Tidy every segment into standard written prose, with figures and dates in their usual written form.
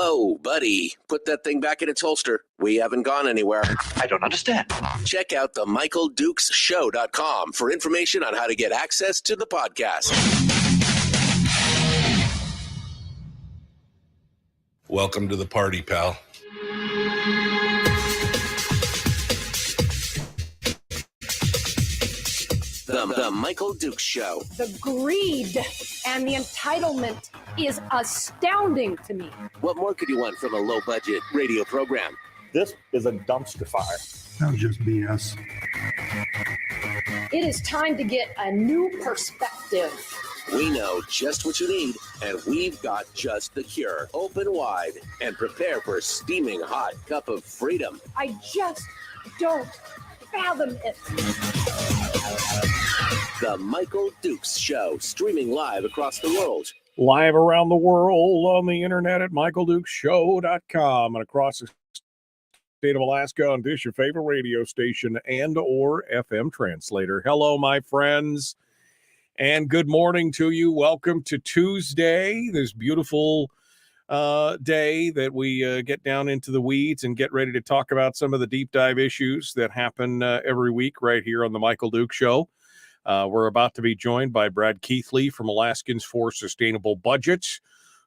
Whoa, buddy. Put that thing back in its holster. We haven't gone anywhere. I don't understand. Check out the MichaelDukesShow.com for information on how to get access to the podcast. Welcome to the party, pal. The Michael Dukes Show. The greed and the entitlement is astounding to me. What more could you want from a low-budget radio program? This is a dumpster fire. That was just BS. It is time to get a new perspective. We know just what you need, and we've got just the cure. Open wide and prepare for a steaming hot cup of freedom. I just don't fathom it. The Michael Dukes Show, streaming live across the world. Live around the world on the internet at michaeldukeshow.com and across the state of Alaska on this your favorite radio station and or FM translator. Hello, my friends, and good morning to you. Welcome to Tuesday, this beautiful day that we get down into the weeds and get ready to talk about some of the deep dive issues that happen every week right here on the Michael Dukes Show. We're about to be joined by Brad Keithley from Alaskans for Sustainable Budgets,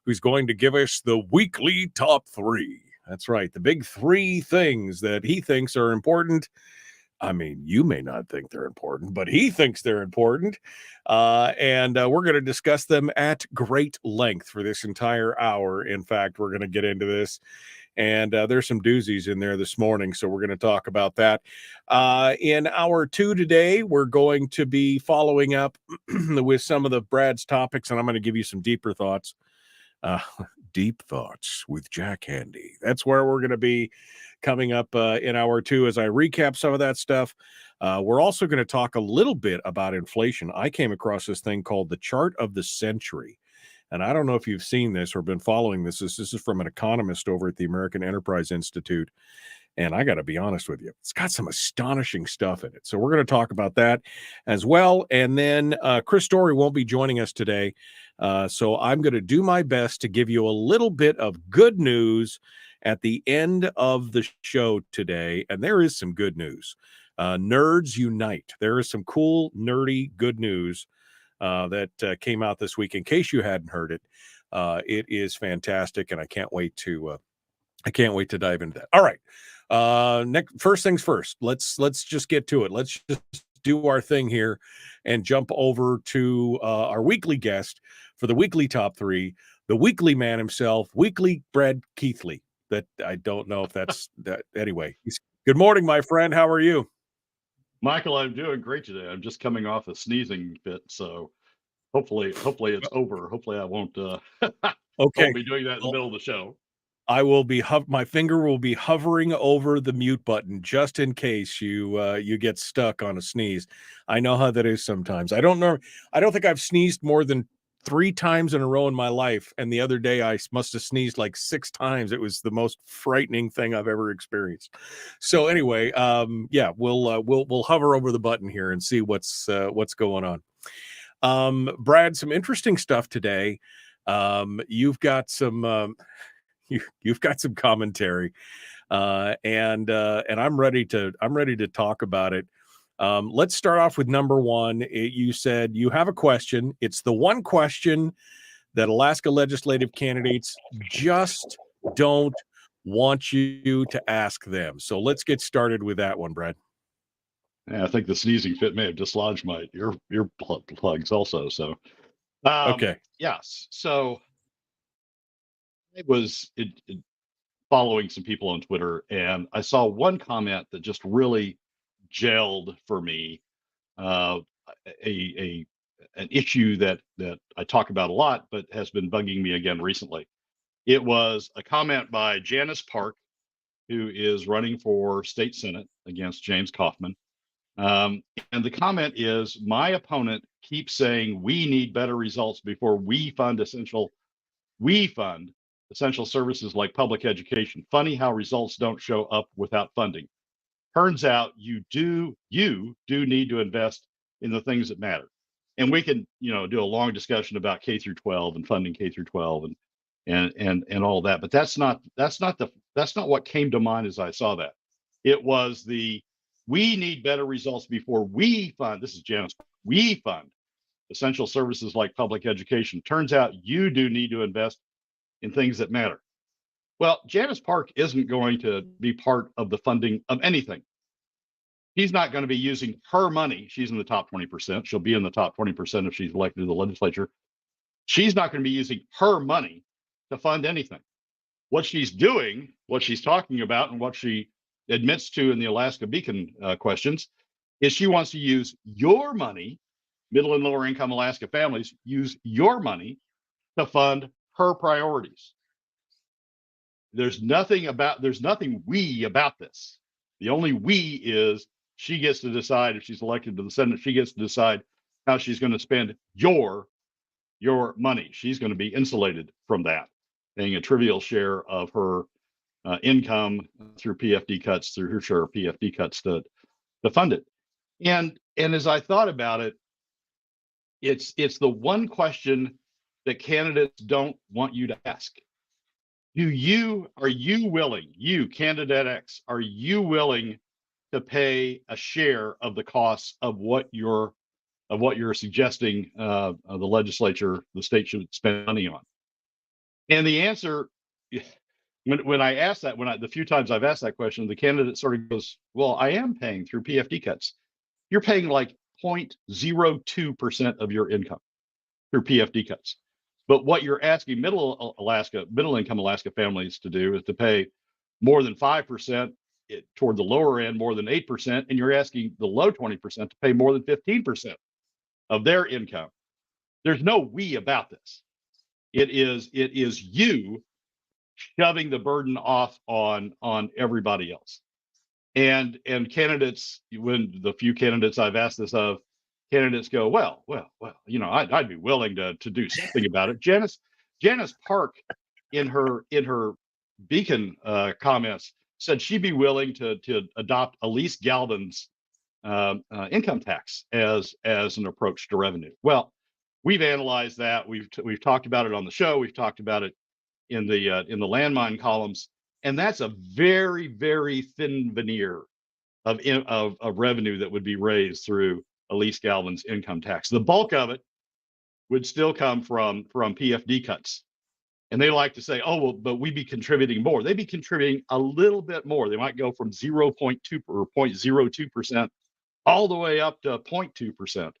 who's going to give us the weekly top 3. That's right, the big 3 things that he thinks are important. I mean, you may not think they're important, but he thinks they're important. And we're going to discuss them at great length for this entire hour. In fact, we're going to get into this. And there's some doozies in there this morning, so we're going to talk about that. In hour 2 today, we're going to be following up with some of the Brad's topics, and I'm going to give you some deeper thoughts. Deep Thoughts with Jack Handy. That's where we're going to be coming up in hour 2 as I recap some of that stuff. We're also going to talk a little bit about inflation. I came across this thing called the Chart of the Century. And I don't know if you've seen this or been following this. This is from an economist over at the American Enterprise Institute. And I got to be honest with you, it's got some astonishing stuff in it. So we're going to talk about that as well. And then Chris Story won't be joining us today. So I'm going to do my best to give you a little bit of good news at the end of the show today. And there is some good news. Nerds Unite. There is some cool, nerdy, good news that came out this week. In case you hadn't heard it, it is fantastic, and I can't wait to dive into that. All right, first things first. Let's just get to it. Let's just do our thing here and jump over to our weekly guest for the weekly top 3, the weekly man himself, weekly Brad Keithley. That I don't know if that's that. Anyway, good morning, my friend. How are you? Michael, I'm doing great today. I'm just coming off a sneezing fit, so hopefully it's over. Hopefully I won't won't be doing that in the middle of the show. I will be my finger will be hovering over the mute button just in case you get stuck on a sneeze. I know how that is sometimes. I don't think I've sneezed more than 3 times in a row in my life, and the other day I must have sneezed like 6 times. It was the most frightening thing I've ever experienced. So anyway, we'll hover over the button here and see what's going on. Brad, some interesting stuff today. You've got some you've got some commentary, and I'm ready to talk about it. Let's start off with number 1. You said you have a question. It's the one question that Alaska legislative candidates just don't want you to ask them. So let's get started with that one, Brad. Yeah, I think the sneezing fit may have dislodged my ear plugs also. So, okay. Yes. So I was following some people on Twitter, and I saw one comment that just really gelled for me. An issue that I talk about a lot, but has been bugging me again recently. It was a comment by Janice Park, who is running for state senate against James Kaufman. And the comment is, my opponent keeps saying we need better results before we fund essential services like public education. Funny how results don't show up without funding. Turns out you do need to invest in the things that matter. And we can, do a long discussion about K through 12 and funding K through 12 and and all that. But that's not what came to mind as I saw that. It was we need better results before we fund. This is Janice. We fund essential services like public education. Turns out you do need to invest in things that matter. Well, Janice Park isn't going to be part of the funding of anything. She's not going to be using her money. She's in the top 20%. She'll be in the top 20% if she's elected to the legislature. She's not going to be using her money to fund anything. What she's doing, what she's talking about, and what she admits to in the Alaska Beacon questions is she wants to use your money, middle and lower income Alaska families, use your money to fund her priorities. There's nothing we about this. The only we is she gets to decide if she's elected to the Senate. She gets to decide how she's going to spend your money. She's going to be insulated from that, paying a trivial share of her income through PFD cuts, through her share of PFD cuts to fund it. And as I thought about it, it's the one question that candidates don't want you to ask. Are you willing, you candidate X, are you willing to pay a share of the costs of what you're suggesting the legislature, the state should spend money on? And the answer, when I asked that, the few times I've asked that question, the candidate sort of goes, well, I am paying through PFD cuts. You're paying like 0.02% of your income through PFD cuts. But what you're asking middle income Alaska families to do is to pay more than 5%, toward the lower end, more than 8%, and you're asking the low 20% to pay more than 15% of their income. There's no we about this. It is you shoving the burden off on everybody else. And candidates, when the few candidates I've asked this of, candidates go, well, I'd be willing to do something about it. Janice Park, in her Beacon comments, said she'd be willing to adopt Elise Galvin's income tax as an approach to revenue. Well, we've analyzed that. We've talked about it on the show. We've talked about it in the landmine columns, and that's a very, very thin veneer of revenue that would be raised through Elise Galvin's income tax. The bulk of it would still come from PFD cuts. And they like to say, oh, well, but we'd be contributing more. They'd be contributing a little bit more. They might go from 0.2 or 0.02% all the way up to 0.2%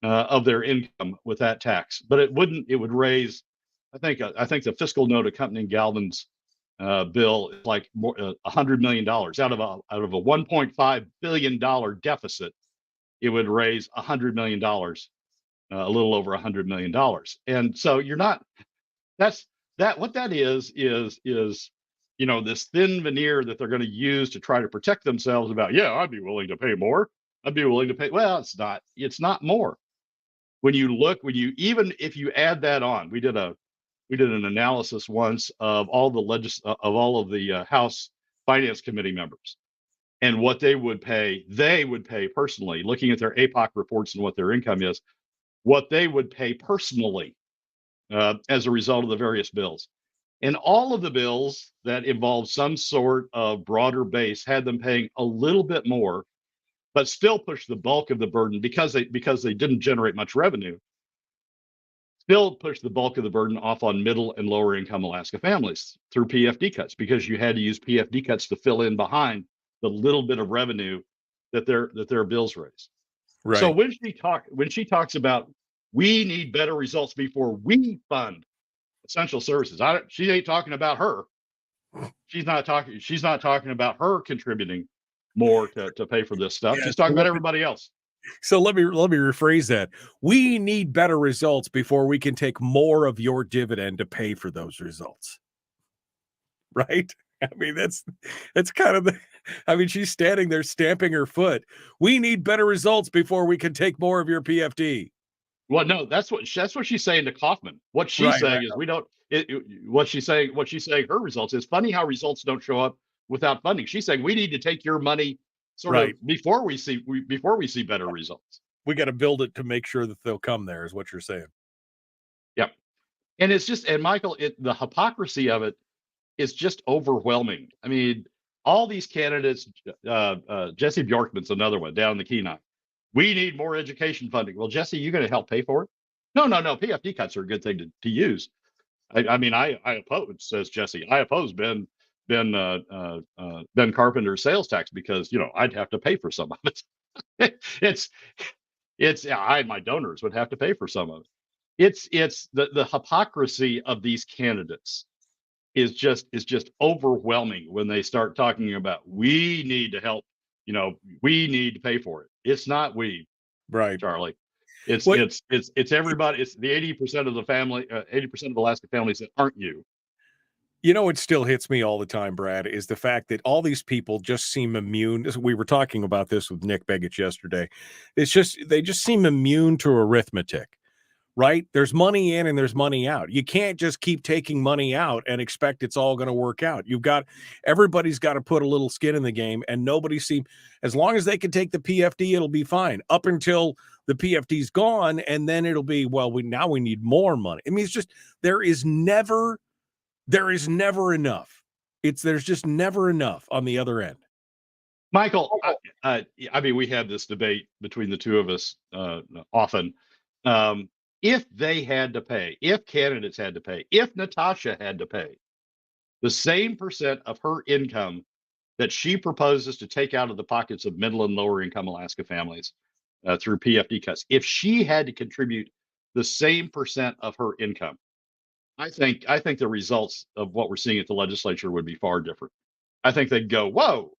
of their income with that tax. But it would raise, I think the fiscal note accompanying Galvin's bill is like more $100 million out of a $1.5 billion deficit. It would raise $100 million, a little over $100 million. And so you're not, what that is, this thin veneer that they're going to use to try to protect themselves about, yeah, I'd be willing to pay more. I'd be willing to pay. Well, it's not more. Even if you add that on, we did an analysis once of all of the House Finance Committee members. And what they would pay personally, looking at their APOC reports and what their income is, what they would pay personally as a result of the various bills. And all of the bills that involved some sort of broader base had them paying a little bit more, but still pushed the bulk of the burden because they didn't generate much revenue, still pushed the bulk of the burden off on middle and lower income Alaska families through PFD cuts, because you had to use PFD cuts to fill in behind the little bit of revenue that their bills raise. Right. So when she talks about we need better results before we fund essential services, she ain't talking about her. She's not talking about her contributing more to pay for this stuff. She's talking about everybody else. So let me rephrase that. We need better results before we can take more of your dividend to pay for those results. Right? I mean, that's kind of she's standing there stamping her foot. We need better results before we can take more of your PFD. Well, no, that's what she's saying to Kaufman. What she's saying is we don't. What she's saying her results is funny how results don't show up without funding. She's saying we need to take your money sort of before we see better results. We got to build it to make sure that they'll come there, is what you're saying. Yep. And it's just, and Michael, the hypocrisy of it is just overwhelming. I mean, all these candidates, Jesse Bjorkman's another one down in the Kenai. We need more education funding. Well, Jesse, you going to help pay for it? No. PFD cuts are a good thing to use. I oppose, says Jesse. I oppose Ben Carpenter's sales tax because I'd have to pay for some of it. I and my donors would have to pay for some of it. It's the hypocrisy of these candidates is just overwhelming when they start talking about we need to help, we need to pay for it. It's not we, right, Charlie. It's everybody. It's the 80% of the family, 80% of Alaska families that aren't you. It still hits me all the time, Brad, is the fact that all these people just seem immune. We were talking about this with Nick Begich yesterday. They just seem immune to arithmetic. Right? There's money in and there's money out. You can't just keep taking money out and expect it's all going to work out. Everybody's got to put a little skin in the game, and as long as they can take the PFD, it'll be fine up until the PFD's gone. And then it'll be, we need more money. I mean, it's just, there is never enough. There's just never enough on the other end. Michael, we have this debate between the two of us often. If they had to pay, if candidates had to pay, if Natasha had to pay the same percent of her income that she proposes to take out of the pockets of middle and lower income Alaska families through PFD cuts, if she had to contribute the same percent of her income, I think the results of what we're seeing at the legislature would be far different. I think they'd go, whoa,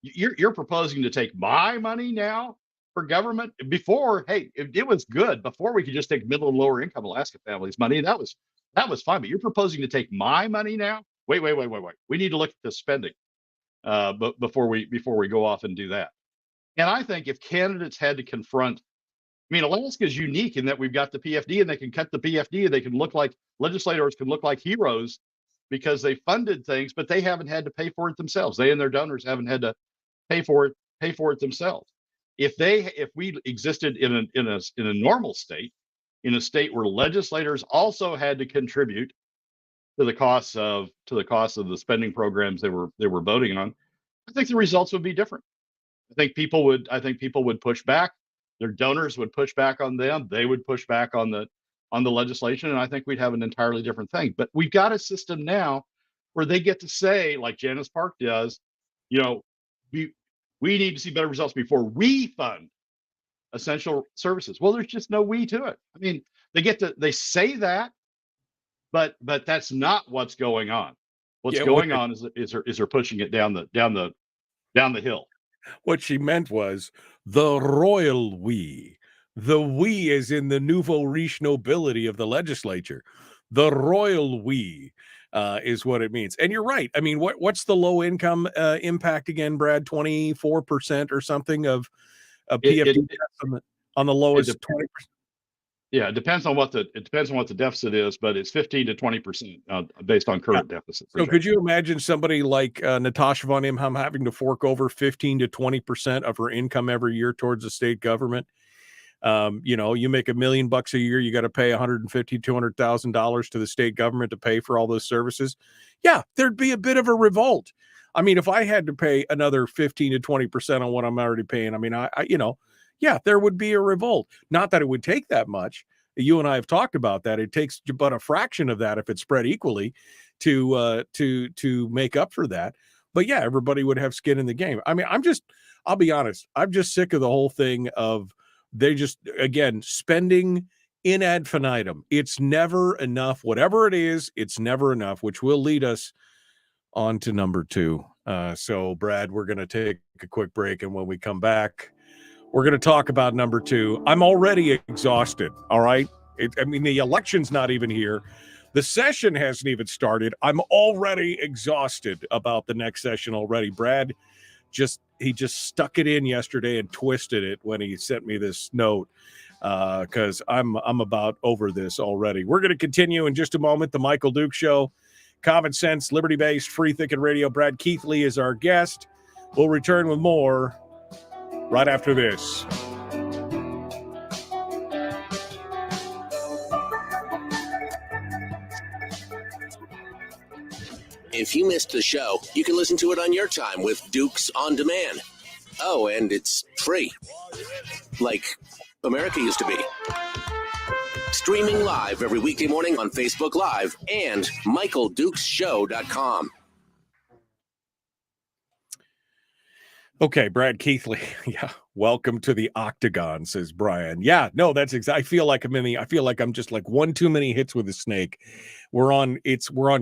you're proposing to take my money now for government. Before, hey, it was good. Before, we could just take middle and lower income Alaska families' money. That was fine. But you're proposing to take my money now? Wait. We need to look at the spending but before we go off and do that. And I think if candidates had to confront, Alaska is unique in that we've got the PFD and they can cut the PFD and they can legislators can look like heroes because they funded things, but they haven't had to pay for it themselves. They and their donors haven't had to pay for it themselves. If we existed in a normal state, in a state where legislators also had to contribute to the costs of the spending programs they were voting on, I think the results would be different. I think people would push back. Their donors would push back on them. They would push back on the legislation, and I think we'd have an entirely different thing. But we've got a system now where they get to say, like Janice Park does, we need to see better results before we fund essential services. Well, there's just no we to it. They say that, but that's not what's going on. What's going on is they're pushing it down the hill. What she meant was the royal we. The we is in the nouveau riche nobility of the legislature. The royal we is what it means. And you're right. What's the low income impact again, Brad? 24% or something of PFD on the lowest 20%. Yeah, it depends on what the deficit is, but it's 15 to 20% based on current deficit. So could you imagine somebody like Natasha von Imhoff having to fork over 15 to 20% of her income every year towards the state government? You make $1 million a year, you got to pay $150,000, $200,000 to the state government to pay for all those services. Yeah, there'd be a bit of a revolt. If I had to pay another 15 to 20% on what I'm already paying, there would be a revolt. Not that it would take that much. You and I have talked about that. It takes but a fraction of that if it's spread equally to make up for that. But yeah, everybody would have skin in the game. I'll be honest. I'm just sick of the whole thing of they just, again, spending in ad infinitum. It's never enough. Whatever it is, it's never enough, which will lead us on to number 2. So Brad, we're going to take a quick break. And when we come back, we're going to talk about number 2. I'm already exhausted. All right. The election's not even here. The session hasn't even started. I'm already exhausted about the next session already. Brad he just stuck it in yesterday and twisted it when he sent me this note because I'm about over this already. We're going to continue in just a moment. The Michael Duke Show, common sense, liberty-based, free thinking radio. Brad Keithley is our guest. We'll return with more right after this. If you missed the show, you can listen to it on your time with Dukes On Demand. Oh, and it's free. Like America used to be. Streaming live every weekday morning on Facebook Live and MichaelDukesShow.com. Okay, Brad Keithley. Yeah, welcome to the Octagon, says Brian. Yeah, no, that's exactly. I feel like I'm just like one too many hits with a snake. We're on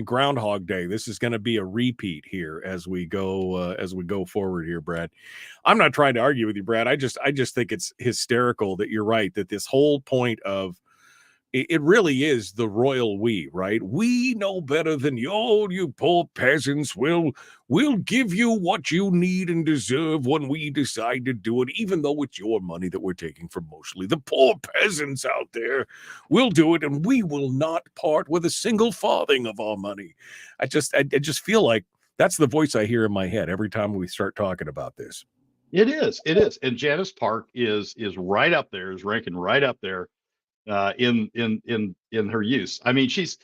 Groundhog Day. This is going to be a repeat here as we go forward here, Brad. I'm not trying to argue with you, Brad. I just think it's hysterical that you're right, that this whole point of it really is the royal we, right? We know better than you poor peasants. We'll give you what you need and deserve when we decide to do it, even though it's your money that we're taking from mostly the poor peasants out there. We'll do it, and we will not part with a single farthing of our money. I just feel like that's the voice I hear in my head every time we start talking about this. It is. And Janice Park is right up there, is ranking right up there. In her use. I mean, she's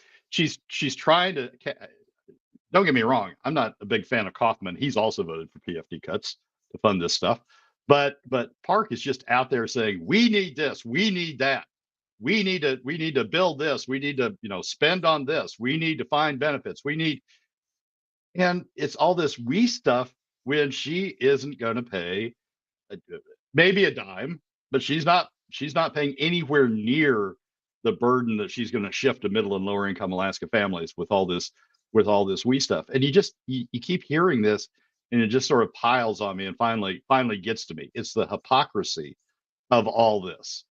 trying to. Don't get me wrong. I'm not a big fan of Kaufman. He's also voted for PFD cuts to fund this stuff. But Park is just out there saying, we need this, we need that, we need to build this, we need to spend on this, we need to find benefits, and it's all this we stuff when she isn't going to pay maybe a dime, but she's not paying anywhere near the burden that she's going to shift to middle and lower income Alaska families with all this we stuff. And you keep hearing this, and it just sort of piles on me and finally gets to me. It's the hypocrisy of all this.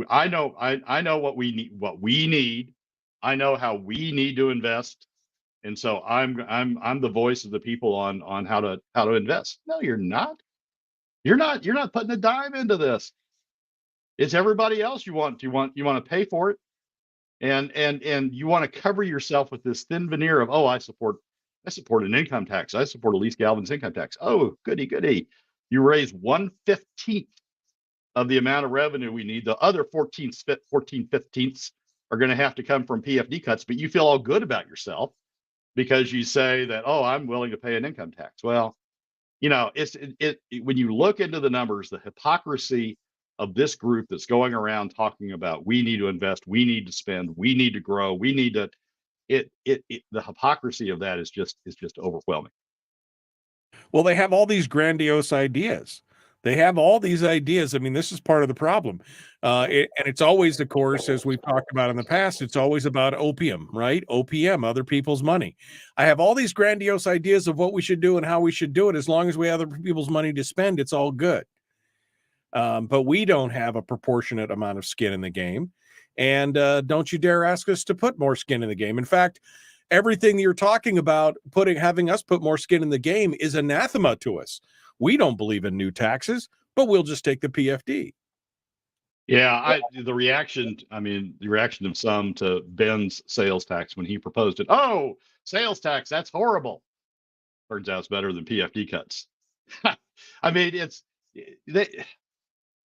I know what we need. I know how we need to invest. And so I'm the voice of the people on how to invest. No, you're not. You're not putting a dime into this. It's everybody else you want to pay for it, and you want to cover yourself with this thin veneer of, I support an income tax, I support Elise Galvin's income tax. Oh, goody. You raise 1/15 of the amount of revenue we need. The other 14/15 are going to have to come from PFD cuts, but you feel all good about yourself because you say that, I'm willing to pay an income tax. Well, it's when you look into the numbers, the hypocrisy of this group that's going around talking about we need to invest, we need to spend, we need to grow, we need to the hypocrisy of that is just overwhelming. Well, they have all these grandiose ideas. They have all these ideas. I mean, this is part of the problem. And it's always, of course, as we've talked about in the past, it's always about opium, right? OPM, other people's money. I have all these grandiose ideas of what we should do and how we should do it. As long as we have other people's money to spend, it's all good. But we don't have a proportionate amount of skin in the game. And don't you dare ask us to put more skin in the game. In fact, everything you're talking about, having us put more skin in the game, is anathema to us. We don't believe in new taxes, but we'll just take the PFD. Yeah, the reaction of some to Ben's sales tax when he proposed it. Oh, sales tax, that's horrible. Turns out it's better than PFD cuts. I mean,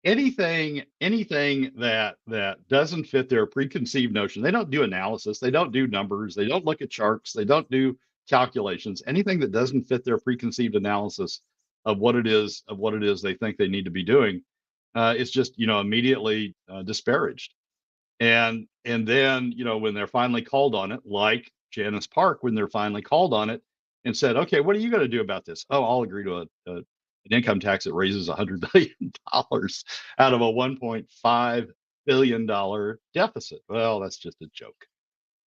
anything that doesn't fit their preconceived notion. They don't do analysis, they don't do numbers, they don't look at charts, they don't do calculations. Anything that doesn't fit their preconceived analysis of what it is they think they need to be doing, it's just immediately disparaged. And then when they're finally called on it, like Janice Park, when they're finally called on it and said, okay, what are you going to do about this? I'll agree to an income tax that raises $100 billion out of a $1.5 billion deficit. Well, that's just a joke.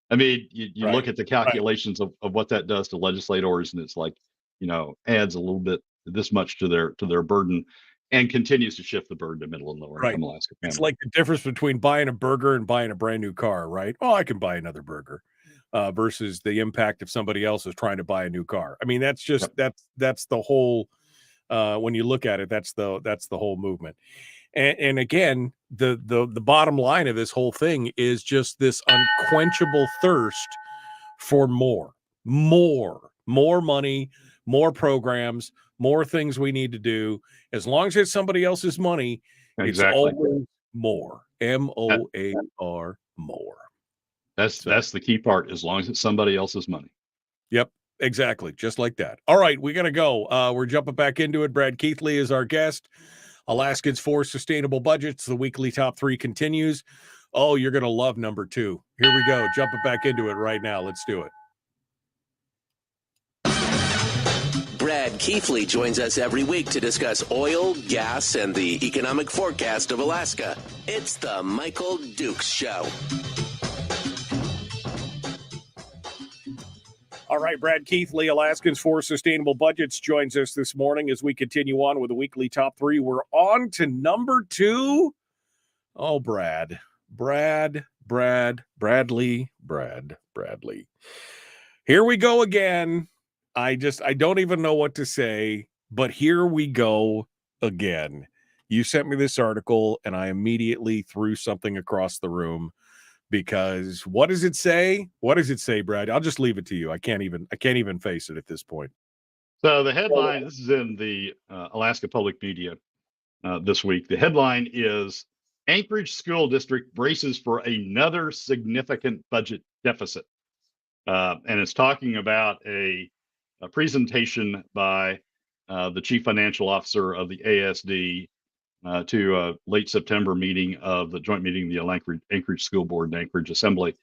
I mean, you Right. look at the calculations of what that does to legislators, and it's like, adds a little bit, this much to their burden, and continues to shift the burden to middle and lower income Alaska families. It's like the difference between buying a burger and buying a brand new car, right? I can buy another burger versus the impact if somebody else is trying to buy a new car. I mean, that's just, that's the whole, when you look at it, that's the whole movement. And again, the bottom line of this whole thing is just this unquenchable thirst for more money, more programs, more things we need to do. As long as it's somebody else's money, Exactly. It's always more. MOAR, more. That's the key part. As long as it's somebody else's money. Yep. Exactly. Just like that. All right, we got to go. We're jumping back into it. Brad Keithley is our guest. Alaskans for Sustainable Budgets. The weekly top 3 continues. Oh, you're going to love number 2. Here we go. Jumping back into it right now. Let's do it. Brad Keithley joins us every week to discuss oil, gas, and the economic forecast of Alaska. It's the Michael Dukes Show. All right, Brad Keithley, Alaskans for Sustainable Budgets, joins us this morning as we continue on with the weekly top 3. We're on to number 2. Oh, Bradley. Here we go again. I don't even know what to say, but here we go again. You sent me this article, and I immediately threw something across the room. Because what does it say? What does it say, Brad? I'll just leave it to you. I can't even face it at this point. So the headline, this is in the Alaska Public Media this week. The headline is Anchorage School District braces for another significant budget deficit. And it's talking about a presentation by the chief financial officer of the ASD to a late September meeting of the joint meeting of the Anchorage School Board and Anchorage Assembly,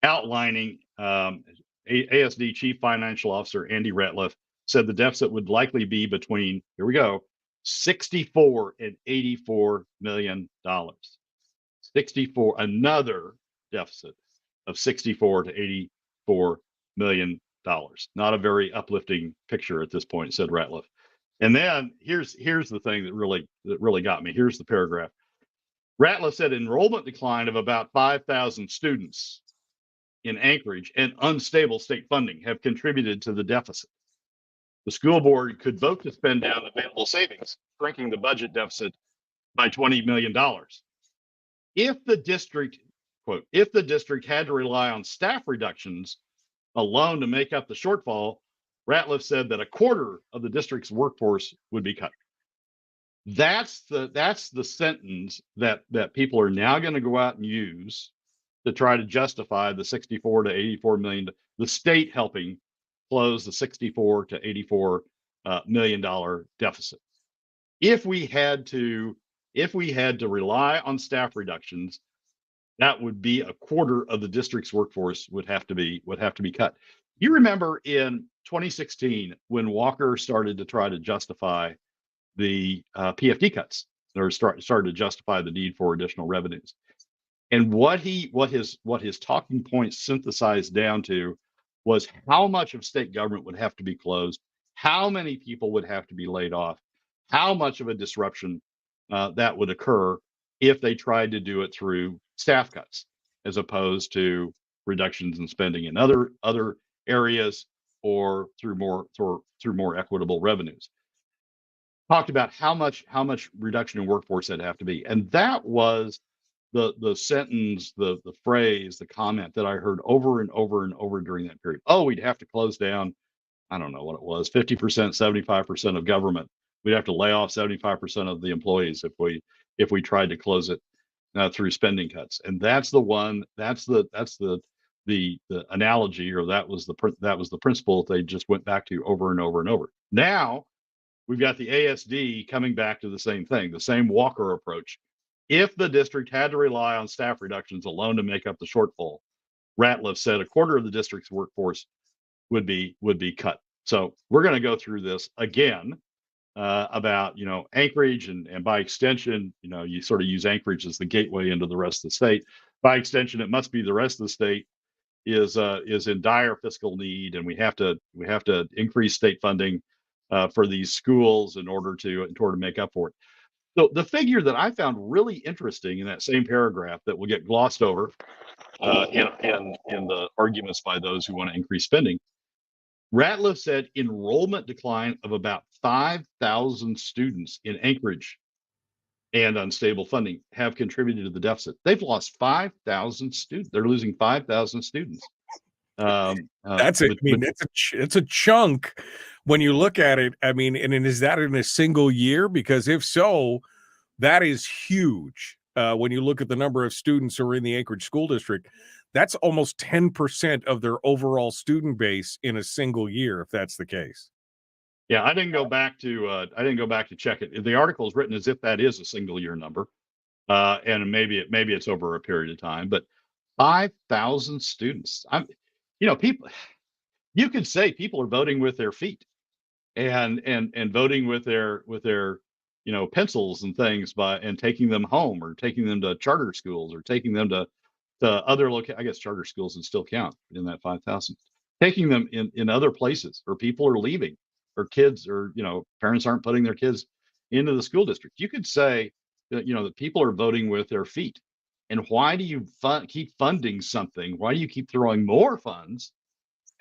outlining ASD Chief Financial Officer Andy Ratliff said the deficit would likely be between, here we go, $64 and $84 million. Another deficit of $64 to $84 million. Not a very uplifting picture at this point, said Ratliff. And then here's the thing that really got me. Here's the paragraph. Ratliff said enrollment decline of about 5,000 students in Anchorage and unstable state funding have contributed to the deficit. The school board could vote to spend down available savings, shrinking the budget deficit by $20 million. If the district, quote, if the district had to rely on staff reductions alone to make up the shortfall, Ratliff said that a quarter of the district's workforce would be cut. That's the sentence that people are now going to go out and use to try to justify the $64 to $84 million, the state helping close the $64 to $84 million deficit. If we had to rely on staff reductions, that would be a quarter of the district's workforce would have to be cut. You remember in 2016 when Walker started to try to justify the PFD cuts, or started to justify the need for additional revenues, and what his talking points synthesized down to was how much of state government would have to be closed, how many people would have to be laid off, how much of a disruption that would occur if they tried to do it through staff cuts as opposed to reductions in spending in other areas or through more equitable revenues. Talked about how much reduction in workforce that'd have to be, and that was the sentence, the phrase, the comment that I heard over and over and over during that period. Oh, we'd have to close down, I don't know what it was, 50%, 75% of government. We'd have to lay off 75% of the employees if we tried to close it through spending cuts. And that's the analogy, or that was the principle that they just went back to over and over and over. Now we've got the ASD coming back to the same thing, the same Walker approach. If the district had to rely on staff reductions alone to make up the shortfall, Ratliff said a quarter of the district's workforce would be cut. So we're going to go through this again about Anchorage and by extension, you sort of use Anchorage as the gateway into the rest of the state. By extension, it must be the rest of the state is in dire fiscal need, and we have to increase state funding for these schools in order to make up for it. So the figure that I found really interesting in that same paragraph that will get glossed over in the arguments by those who want to increase spending, Ratliff said enrollment decline of about 5,000 students in Anchorage and unstable funding have contributed to the deficit. They've lost 5,000 students. They're losing 5,000 students. It's a chunk when you look at it. I mean, and is that in a single year? Because if so, that is huge. When you look at the number of students who are in the Anchorage School District, That's almost 10% of their overall student base in a single year, if that's the case. Yeah, I didn't go back to check it. The article is written as if that is a single year number, and maybe it's over a period of time. But 5,000 students. People. You could say people are voting with their feet, and voting with their pencils and things and taking them home, or taking them to charter schools, or taking them to other I guess charter schools would still count in that 5,000. Taking them in other places, or people are leaving, or kids, or parents aren't putting their kids into the school district. You could say that that people are voting with their feet. And why do you keep funding something? Why do you keep throwing more funds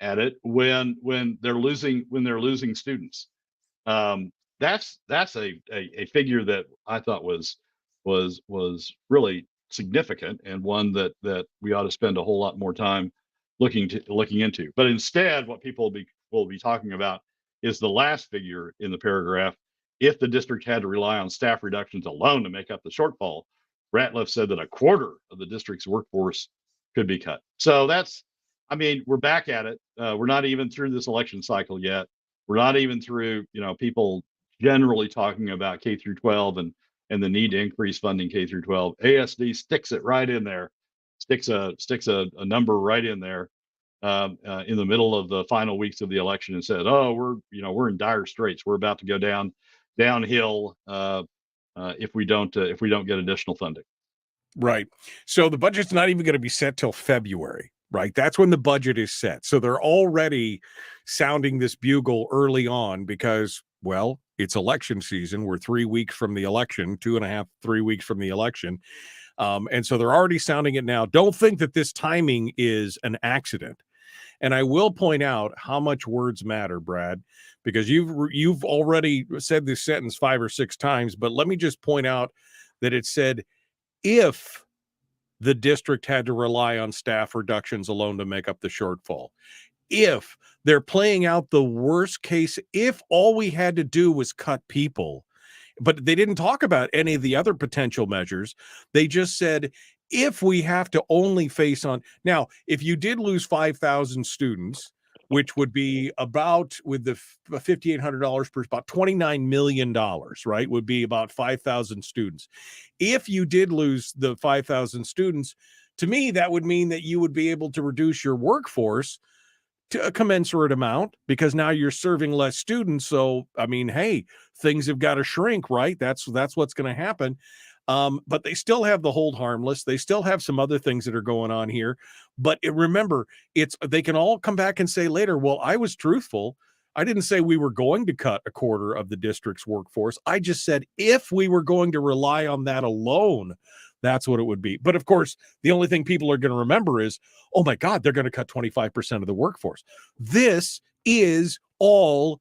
at it when they're losing students? That's a figure that I thought was really significant, and one that we ought to spend a whole lot more time looking into. But instead, what people will be talking about is the last figure in the paragraph. If the district had to rely on staff reductions alone to make up the shortfall, Ratliff said that a quarter of the district's workforce could be cut. So we're back at it. We're not even through this election cycle yet. We're not even through, people generally talking about K through 12 and the need to increase funding K through 12. ASD sticks it right in there, sticks a number right in there in the middle of the final weeks of the election, and said, "Oh, we're in dire straits. We're about to go downhill if we don't get additional funding." Right. So the budget's not even going to be set till February, right? That's when the budget is set. So they're already sounding this bugle early on because, well, it's election season. We're 3 weeks from the election, 2.5, 3 weeks from the election. And so they're already sounding it now. Don't think that this timing is an accident. And I will point out how much words matter, Brad, because you've already said this sentence 5 or 6 times, but let me just point out that it said, if the district had to rely on staff reductions alone to make up the shortfall. If they're playing out the worst case, if all we had to do was cut people, but they didn't talk about any of the other potential measures. They just said, if we have to only face on. Now, if you did lose 5,000 students, which would be about, with the $5,800 per, about $29 million, right? Would be about 5,000 students. If you did lose the 5,000 students, to me, that would mean that you would be able to reduce your workforce to a commensurate amount, because now you're serving less students. So, hey, things have got to shrink, right? That's what's going to happen. But they still have the hold harmless. They still have some other things that are going on here. But remember, they can all come back and say later, well, I was truthful. I didn't say we were going to cut a quarter of the district's workforce. I just said, if we were going to rely on that alone, that's what it would be. But of course, the only thing people are going to remember is, oh my God, they're going to cut 25% of the workforce. This is all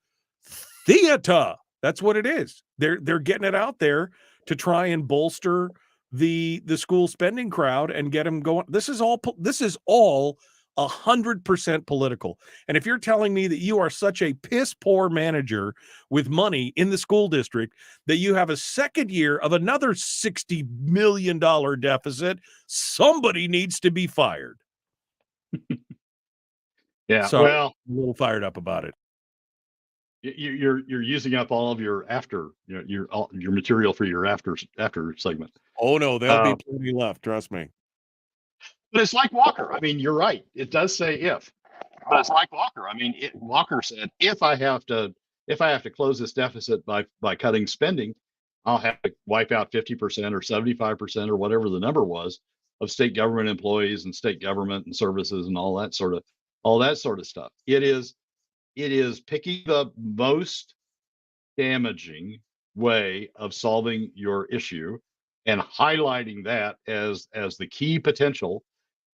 theater. That's what it is. They're getting it out there to try and bolster the school spending crowd and get them going. This is all 100% political. And if you're telling me that you are such a piss poor manager with money in the school district that you have a second year of another $60 million deficit, somebody needs to be fired. Yeah, so, well, I'm a little fired up about it. You're using up all of your your material for your after segment. Oh no, there'll be plenty left. Trust me. But it's like Walker. You're right. It does say if, but it's like Walker. Walker said, if I have to close this deficit by cutting spending, I'll have to wipe out 50% or 75% or whatever the number was of state government employees and state government and services and all that sort of stuff. It is picking the most damaging way of solving your issue and highlighting that as the key potential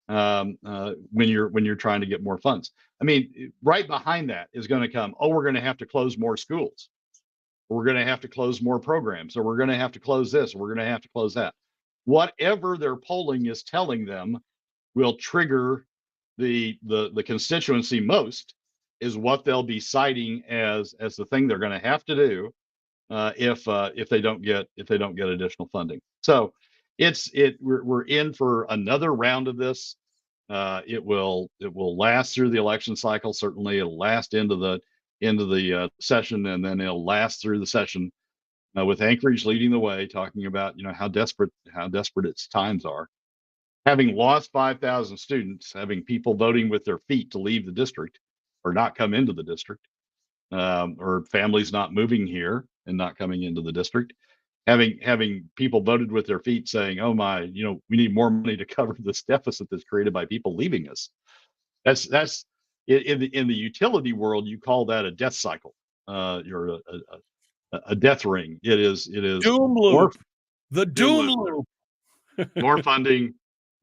when you're trying to get more funds. Right behind that is going to come, oh, we're going to have to close more schools, or we're going to have to close more programs, or we're going to have to close this, or we're going to have to close that. Whatever their polling is telling them will trigger the constituency most is what they'll be citing as the thing they're going to have to do if they don't get additional funding. So we're in for another round of this. It will last through the election cycle. Certainly, it'll last into the session, and then it'll last through the session with Anchorage leading the way, talking about how desperate its times are. Having lost 5,000 students, having people voting with their feet to leave the district or not come into the district, or families not moving here and not coming into the district, having people voted with their feet saying, "Oh my, we need more money to cover this deficit that's created by people leaving us." That's in the utility world, you call that a death cycle. You're a death ring. It is Doom loop. The doom loop. More funding,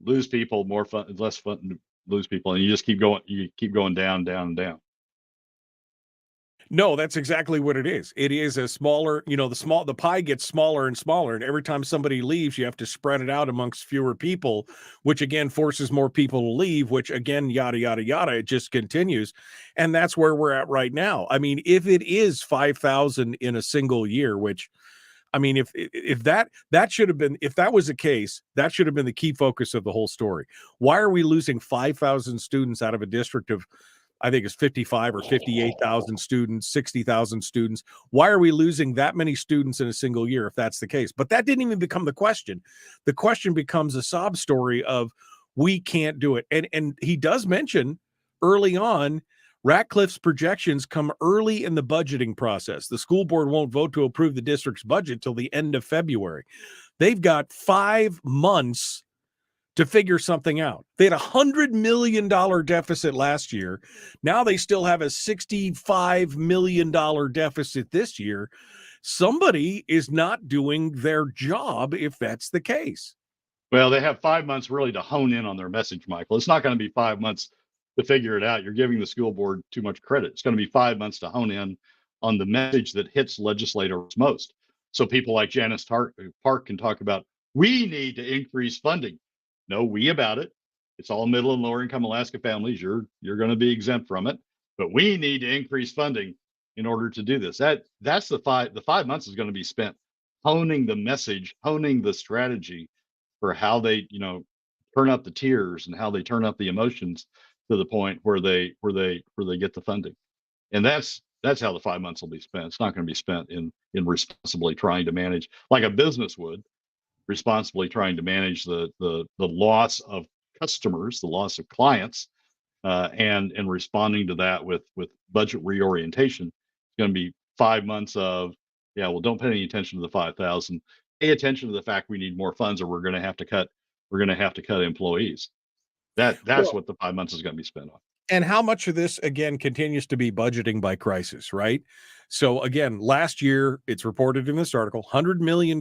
lose people, more fun, less fun, lose people, and you just keep going. You keep going down, down, down. No, that's exactly what it is. It is a smaller, the pie gets smaller and smaller. And every time somebody leaves, you have to spread it out amongst fewer people, which again forces more people to leave, which again, yada, yada, yada. It just continues. And that's where we're at right now. I mean, if it is 5,000 in a single year, which, I mean, if that should have been, if that was the case, that should have been the key focus of the whole story. Why are we losing 5,000 students out of a district of, I think it's 55 or 58,000 students, 60,000 students? Why are we losing that many students in a single year if that's the case? But that didn't even become the question. The question becomes a sob story of we can't do it. And he does mention early on, Ratcliffe's projections come early in the budgeting process. The school board won't vote to approve the district's budget till the end of February. They've got 5 months to figure something out. They had $100 million deficit last year. Now they still have a $65 million deficit this year. Somebody is not doing their job if that's the case. Well, they have 5 months really to hone in on their message, Michael. It's not going to be 5 months to figure it out. You're giving the school board too much credit. It's going to be 5 months to hone in on the message that hits legislators most. So people like Janice Park can talk about, we need to increase funding. No we about it. It's all middle and lower income Alaska families. You're going to be exempt from it, but we need to increase funding in order to do this. That's the 5 months is going to be spent honing the message, honing the strategy for how they turn up the tears and how they turn up the emotions to the point where they get the funding. And that's how the 5 months will be spent. It's not going to be spent in responsibly trying to manage like a business would, responsibly trying to manage the loss of customers, the loss of clients, and responding to that with budget reorientation. It's going to be 5 months of, don't pay any attention to the 5,000. Pay attention to the fact we need more funds, or we're going to have to cut employees. That's what the 5 months is going to be spent on. And how much of this, again, continues to be budgeting by crisis, right? So again, last year, it's reported in this article, $100 million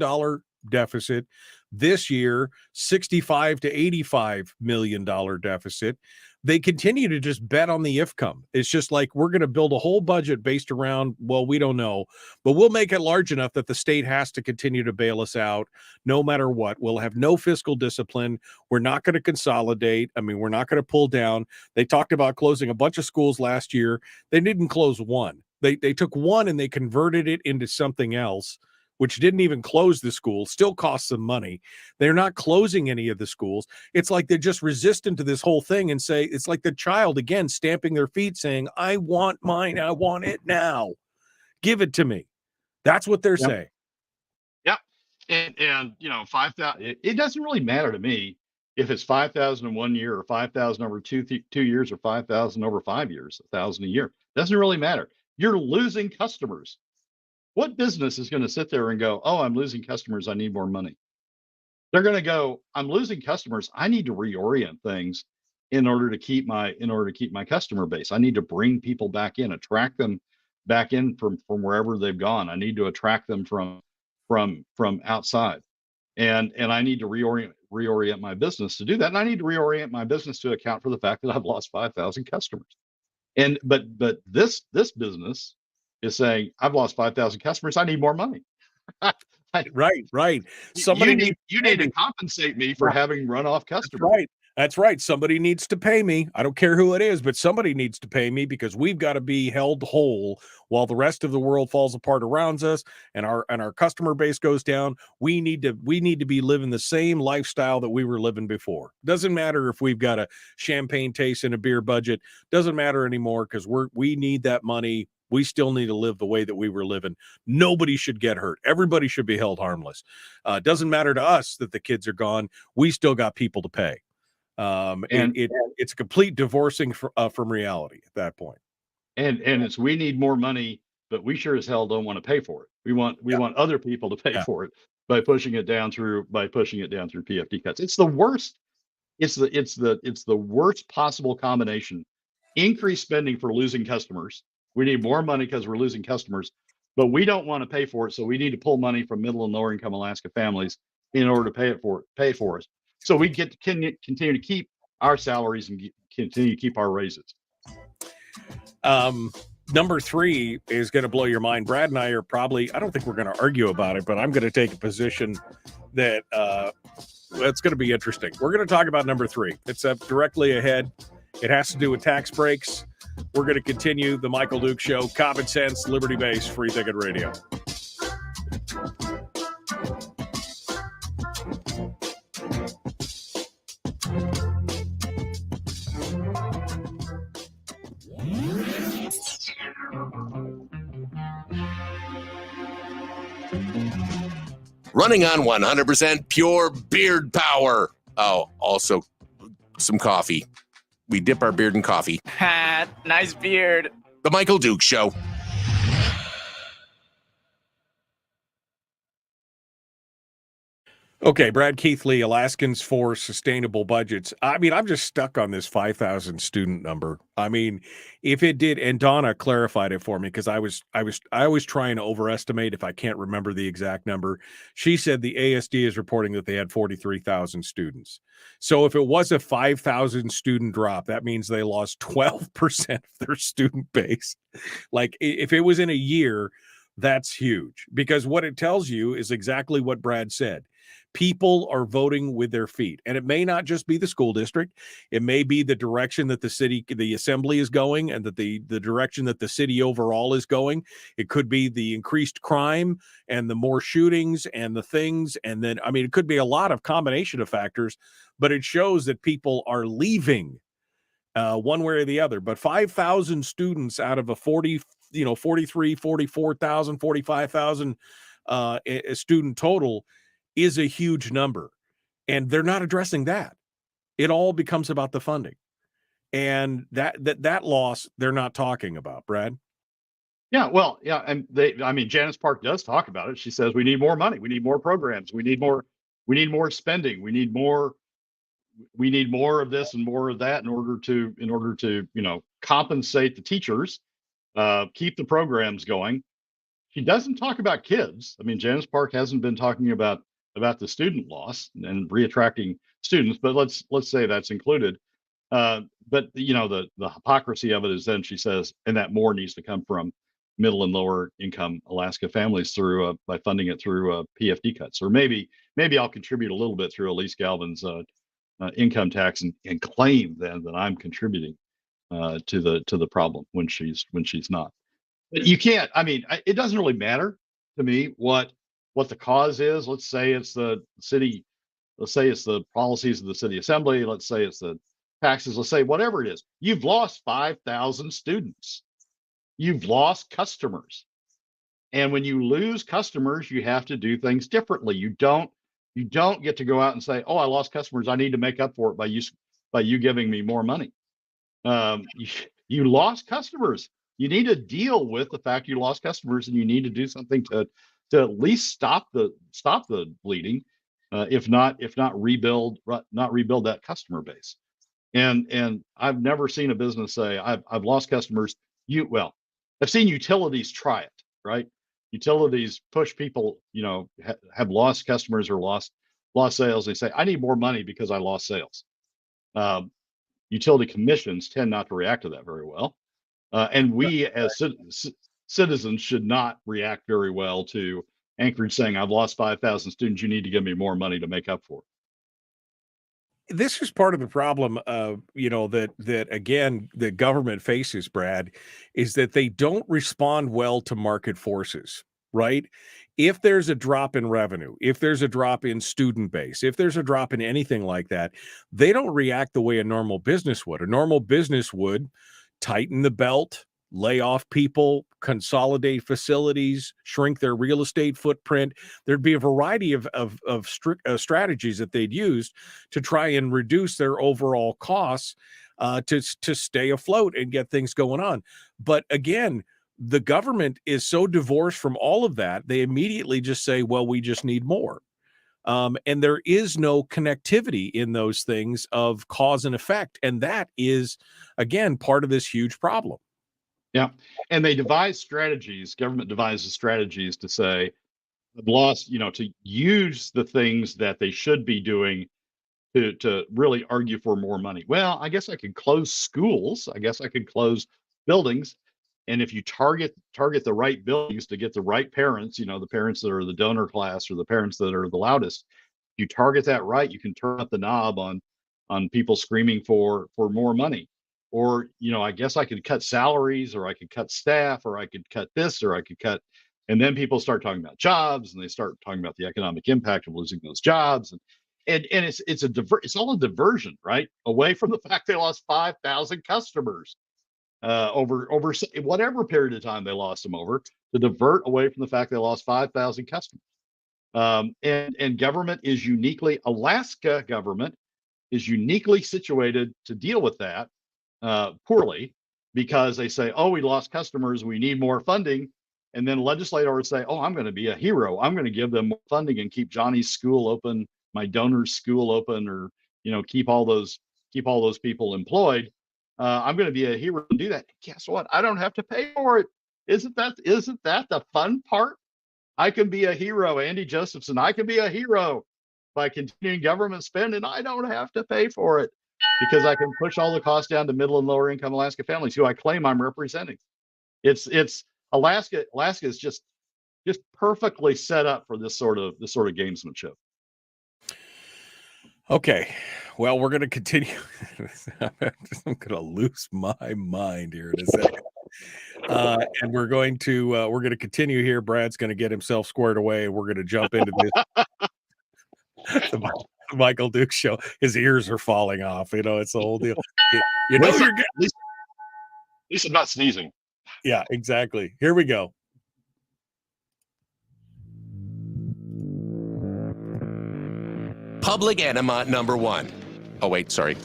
deficit. This year, $65 to $85 million deficit. They continue to just bet on the if come. It's just like, we're going to build a whole budget based around, well, we don't know, but we'll make it large enough that the state has to continue to bail us out no matter what. We'll have no fiscal discipline. We're not going to consolidate. I mean, we're not going to pull down. They talked about closing a bunch of schools last year. They didn't close one. They took one and they converted it into something else, which didn't even close the school, still costs them money. They're not closing any of the schools. It's like they're just resistant to this whole thing and say, it's like the child, again, stamping their feet saying, I want mine. I want it now. Give it to me. That's what they're saying. Yep. And 5,000, it doesn't really matter to me if it's 5,000 in 1 year or 5,000 over 2 years or 5,000 over 5 years, 1,000 a year. Doesn't really matter. You're losing customers. What business is going to sit there and go, oh, I'm losing customers, I need more money? They're going to go, I'm losing customers, I need to reorient things in order to keep my customer base. I need to bring people back in, attract them back in from wherever they've gone. I need to attract them from outside. And I need to reorient my business to do that. And I need to reorient my business to account for the fact that I've lost 5,000 customers. But this business is saying, I've lost 5,000 customers, I need more money. Right. You need to compensate me for having run off customers. Right. That's right. Somebody needs to pay me. I don't care who it is, but somebody needs to pay me because we've got to be held whole while the rest of the world falls apart around us and our customer base goes down. We need to be living the same lifestyle that we were living before. Doesn't matter if we've got a champagne taste and a beer budget. Doesn't matter anymore because we need that money. We still need to live the way that we were living. Nobody should get hurt. Everybody should be held harmless. Doesn't matter to us that the kids are gone. We still got people to pay. It's a complete divorcing from reality at that point. And it's we need more money, but we sure as hell don't want to pay for it. We want other people to pay for it by pushing it down through PFD cuts. It's the worst. It's the worst possible combination. Increased spending for losing customers. We need more money because we're losing customers, but we don't want to pay for it. So we need to pull money from middle and lower income Alaska families in order to pay for us. So we continue to keep our salaries and continue to keep our raises. Number 3 is going to blow your mind. Brad and I are probably, I don't think we're going to argue about it, but I'm going to take a position that it's going to be interesting. We're going to talk about number 3. It's up directly ahead. It has to do with tax breaks. We're going to continue the Michael Duke Show, common sense, liberty-based, free thinking radio. Running on 100% pure beard power. Oh, also some coffee. We dip our beard in coffee. Nice beard. The Michael Duke Show. Okay, Brad Keithley, Alaskans for Sustainable Budgets. I mean, I'm just stuck on this 5,000 student number. I mean, if it did, and Donna clarified it for me because I always try and overestimate if I can't remember the exact number. She said the ASD is reporting that they had 43,000 students. So if it was a 5,000 student drop, that means they lost 12% of their student base. Like if it was in a year, that's huge because what it tells you is exactly what Brad said. People are voting with their feet, and it may not just be the school district. It may be the direction that the assembly is going and that the direction that the city overall is going. It could be the increased crime and the more shootings and the things. And then, I mean, it could be a lot of combination of factors, but it shows that people are leaving one way or the other. But 5,000 students out of a 43, 44,000, 45,000 student total is a huge number, and they're not addressing that. It all becomes about the funding, and that loss they're not talking about. Brad. Yeah, well, yeah, and Janice Park does talk about it. She says we need more money, we need more programs, we need more spending, we need more of this and more of that in order to compensate the teachers, keep the programs going. She doesn't talk about kids. I mean, Janice Park hasn't been talking about the student loss and reattracting students, but let's say that's included. But the hypocrisy of it is then she says, and that more needs to come from middle and lower income Alaska families through by funding it through PFD cuts, or maybe I'll contribute a little bit through Elise Galvin's income tax and claim then that I'm contributing to the problem when she's not. But you can't. I mean, it doesn't really matter to me what the cause is. Let's say it's the city. Let's say it's the policies of the city assembly. Let's say it's the taxes. Let's say whatever it is. You've lost 5,000 students. You've lost customers. And when you lose customers, you have to do things differently. You don't get to go out and say, "Oh, I lost customers. I need to make up for it by you giving me more money." You lost customers. You need to deal with the fact you lost customers, and you need to do something to at least stop the bleeding, if not rebuild that customer base. And I've never seen a business say I've lost customers. I've seen utilities try it, right? Utilities push people, have lost customers or lost sales. They say, I need more money because I lost sales. Utility commissions tend not to react to that very well. And we as citizens should not react very well to Anchorage saying, I've lost 5,000 students. You need to give me more money to make up for it. this is part of the problem, that again, the government faces, Brad, is that they don't respond well to market forces, right? If there's a drop in revenue, if there's a drop in student base, if there's a drop in anything like that, they don't react the way a normal business would. A normal business would tighten the belt, lay off people, consolidate facilities, shrink their real estate footprint. There'd be a variety of strategies that they'd use to try and reduce their overall costs to stay afloat and get things going on. But again, the government is so divorced from all of that, they immediately just say, well, we just need more. And there is no connectivity in those things of cause and effect. And that is, again, part of this huge problem. Yeah. And they devise strategies, government devises strategies to say, I've lost, to use the things that they should be doing to really argue for more money. Well, I guess I could close schools. I guess I could close buildings. And if you target the right buildings to get the right parents, the parents that are the donor class or the parents that are the loudest, you target that right, you can turn up the knob on people screaming for more money. Or, I guess I could cut salaries, or I could cut staff, or I could cut this, or I could cut, and then people start talking about jobs, and they start talking about the economic impact of losing those jobs, and it's all a diversion, right, away from the fact they lost 5,000 customers over whatever period of time they lost them over, to divert away from the fact they lost 5,000 customers. And government is Alaska government is uniquely situated to deal with that poorly, because they say, oh, we lost customers, we need more funding. And then legislators say, oh, I'm going to be a hero. I'm going to give them more funding and keep Johnny's school open, my donor's school open, or, keep all those people employed. I'm going to be a hero and do that. Guess what? I don't have to pay for it. Isn't that the fun part? I can be a hero, Andy Josephson. I can be a hero by continuing government spending. I don't have to pay for it because I can push all the costs down to middle and lower income Alaska families who I claim I'm representing. It's Alaska. Alaska is just perfectly set up for this sort of gamesmanship. Okay, well, we're going to continue. I'm going to lose my mind here in a second. And we're going to continue here. Brad's going to get himself squared away. We're going to jump into this. the Michael Duke show. His ears are falling off. It's the whole deal. You're good. At least I'm not sneezing. Yeah, exactly. Here we go. Public enema number one. Oh, wait, sorry.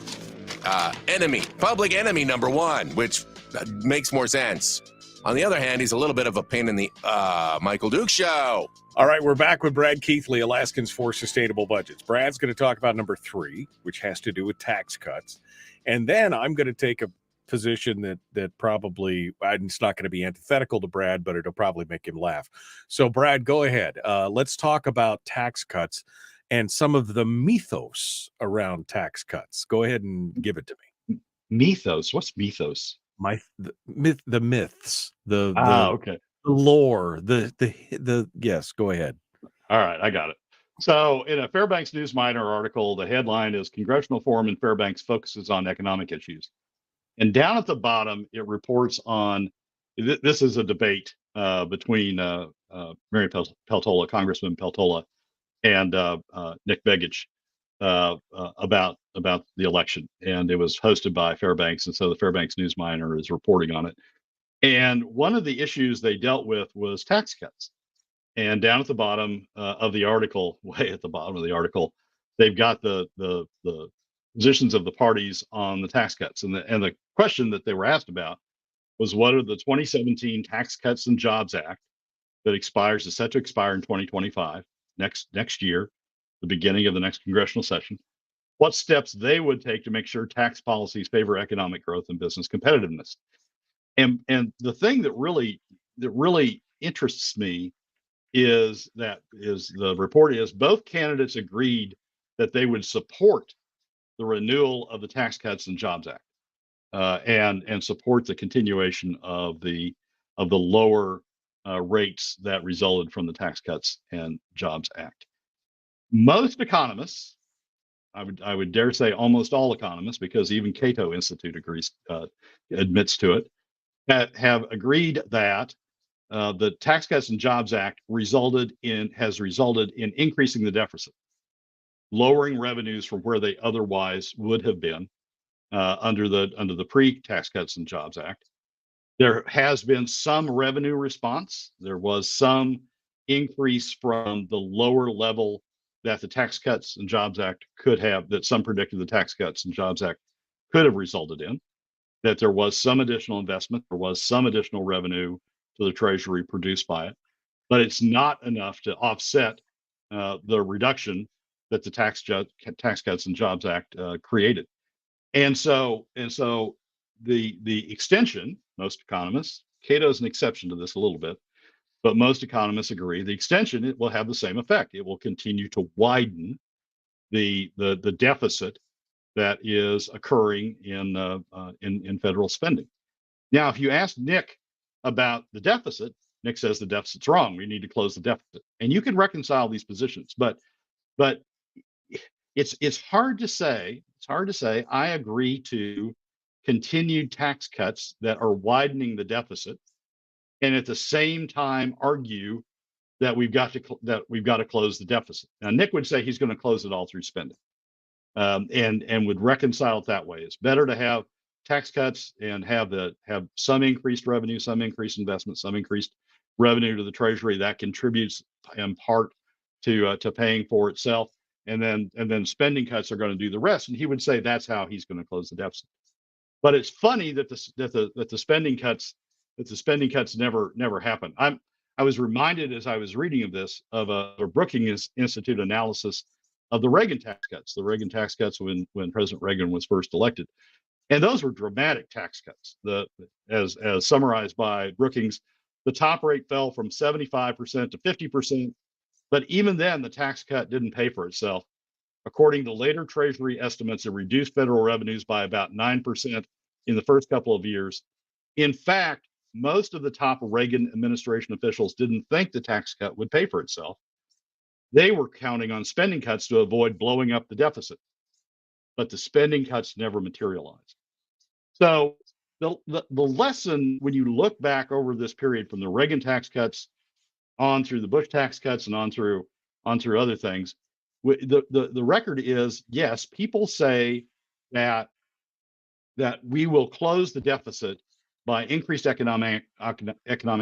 Public enemy number one, which makes more sense. On the other hand, he's a little bit of a pain in the Michael Duke show. All right, we're back with Brad Keithley, Alaskans for Sustainable Budgets. Brad's going to talk about number 3, which has to do with tax cuts. And then I'm going to take a position that probably, it's not going to be antithetical to Brad, but it'll probably make him laugh. So, Brad, go ahead. Let's talk about tax cuts and some of the mythos around tax cuts. Go ahead and give it to me. Mythos? What's mythos? The myths, okay. The lore, the yes, go ahead. All right, I got it. So in a Fairbanks News Miner article, the headline is Congressional Forum in Fairbanks focuses on economic issues. And down at the bottom, it reports on, this is a debate between Mary Peltola, Congressman Peltola, and Nick Begich about the election. And it was hosted by Fairbanks. And so the Fairbanks News Miner is reporting on it. And one of the issues they dealt with was tax cuts. And down at the bottom of the article, way at the bottom of the article, they've got the positions of the parties on the tax cuts. And the question that they were asked about was, what are the 2017 Tax Cuts and Jobs Act that is set to expire in 2025, next year, the beginning of the next congressional session, what steps they would take to make sure tax policies favor economic growth and business competitiveness. And the thing that really interests me is the report is both candidates agreed that they would support the renewal of the Tax Cuts and Jobs Act and support the continuation of the lower rates that resulted from the Tax Cuts and Jobs Act. Most economists I would dare say almost all economists, because even Cato Institute admits to it, have agreed that the Tax Cuts and Jobs Act has resulted in increasing the deficit, lowering revenues from where they otherwise would have been under the pre-Tax Cuts and Jobs Act. There has been some revenue response. There was some increase from the lower level that the Tax Cuts and Jobs Act could have, that some predicted the Tax Cuts and Jobs Act could have resulted in, that there was some additional investment, there was some additional revenue to the Treasury produced by it, but it's not enough to offset the reduction that the Tax Cuts and Jobs Act created. And so the extension, most economists, Cato's an exception to this a little bit, but most economists agree the extension, it will have the same effect. It will continue to widen the deficit that is occurring in federal spending. Now, if you ask Nick about the deficit, Nick says the deficit's wrong. We need to close the deficit, and you can reconcile these positions, but it's hard to say. It's hard to say I agree to continued tax cuts that are widening the deficit, and at the same time argue that we've got to close the deficit. Now, Nick would say he's going to close it all through spending, and would reconcile it that way. It's better to have tax cuts and have some increased revenue, some increased investment, some increased revenue to the Treasury that contributes in part to paying for itself, and then spending cuts are going to do the rest. And he would say that's how he's going to close the deficit. But it's funny that the spending cuts never happen. I was reminded as I was reading of this of a Brookings Institute analysis of the Reagan tax cuts. The Reagan tax cuts when President Reagan was first elected, and those were dramatic tax cuts. As summarized by Brookings, the top rate fell from 75% to 50%. But even then, the tax cut didn't pay for itself. According to later Treasury estimates, it reduced federal revenues by about 9% in the first couple of years. In fact, most of the top Reagan administration officials didn't think the tax cut would pay for itself. They were counting on spending cuts to avoid blowing up the deficit, but the spending cuts never materialized. So the lesson, when you look back over this period from the Reagan tax cuts on through the Bush tax cuts and on through other things, the record is, yes, people say that we will close the deficit by increased economic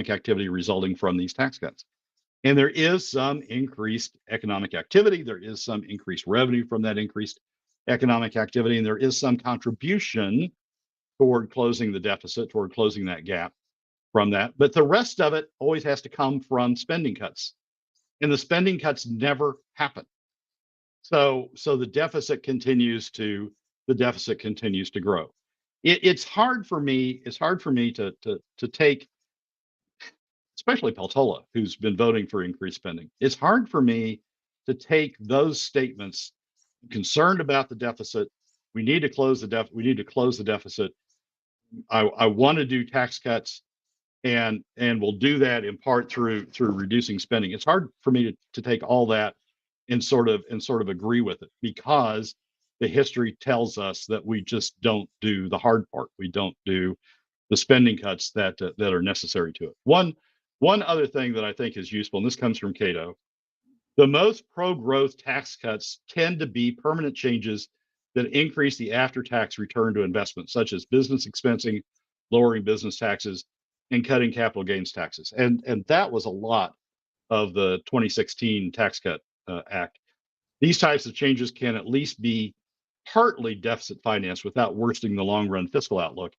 activity resulting from these tax cuts. And there is some increased economic activity. There is some increased revenue from that increased economic activity. And there is some contribution toward closing the deficit, toward closing that gap from that. But the rest of it always has to come from spending cuts. And the spending cuts never happen. So the deficit continues to grow. It's hard for me to take, especially Peltola, who's been voting for increased spending. It's hard for me to take those statements, concerned about the deficit. We need to close the deficit. I want to do tax cuts, and we'll do that in part through reducing spending. It's hard for me to take all that and sort of agree with it, because the history tells us that we just don't do the hard part. We don't do the spending cuts that are necessary to it. One other thing that I think is useful, and this comes from Cato, the most pro-growth tax cuts tend to be permanent changes that increase the after-tax return to investment, such as business expensing, lowering business taxes, and cutting capital gains taxes. And that was a lot of the 2016 Tax Cut Act. These types of changes can at least be partly deficit financed without worsening the long-run fiscal outlook,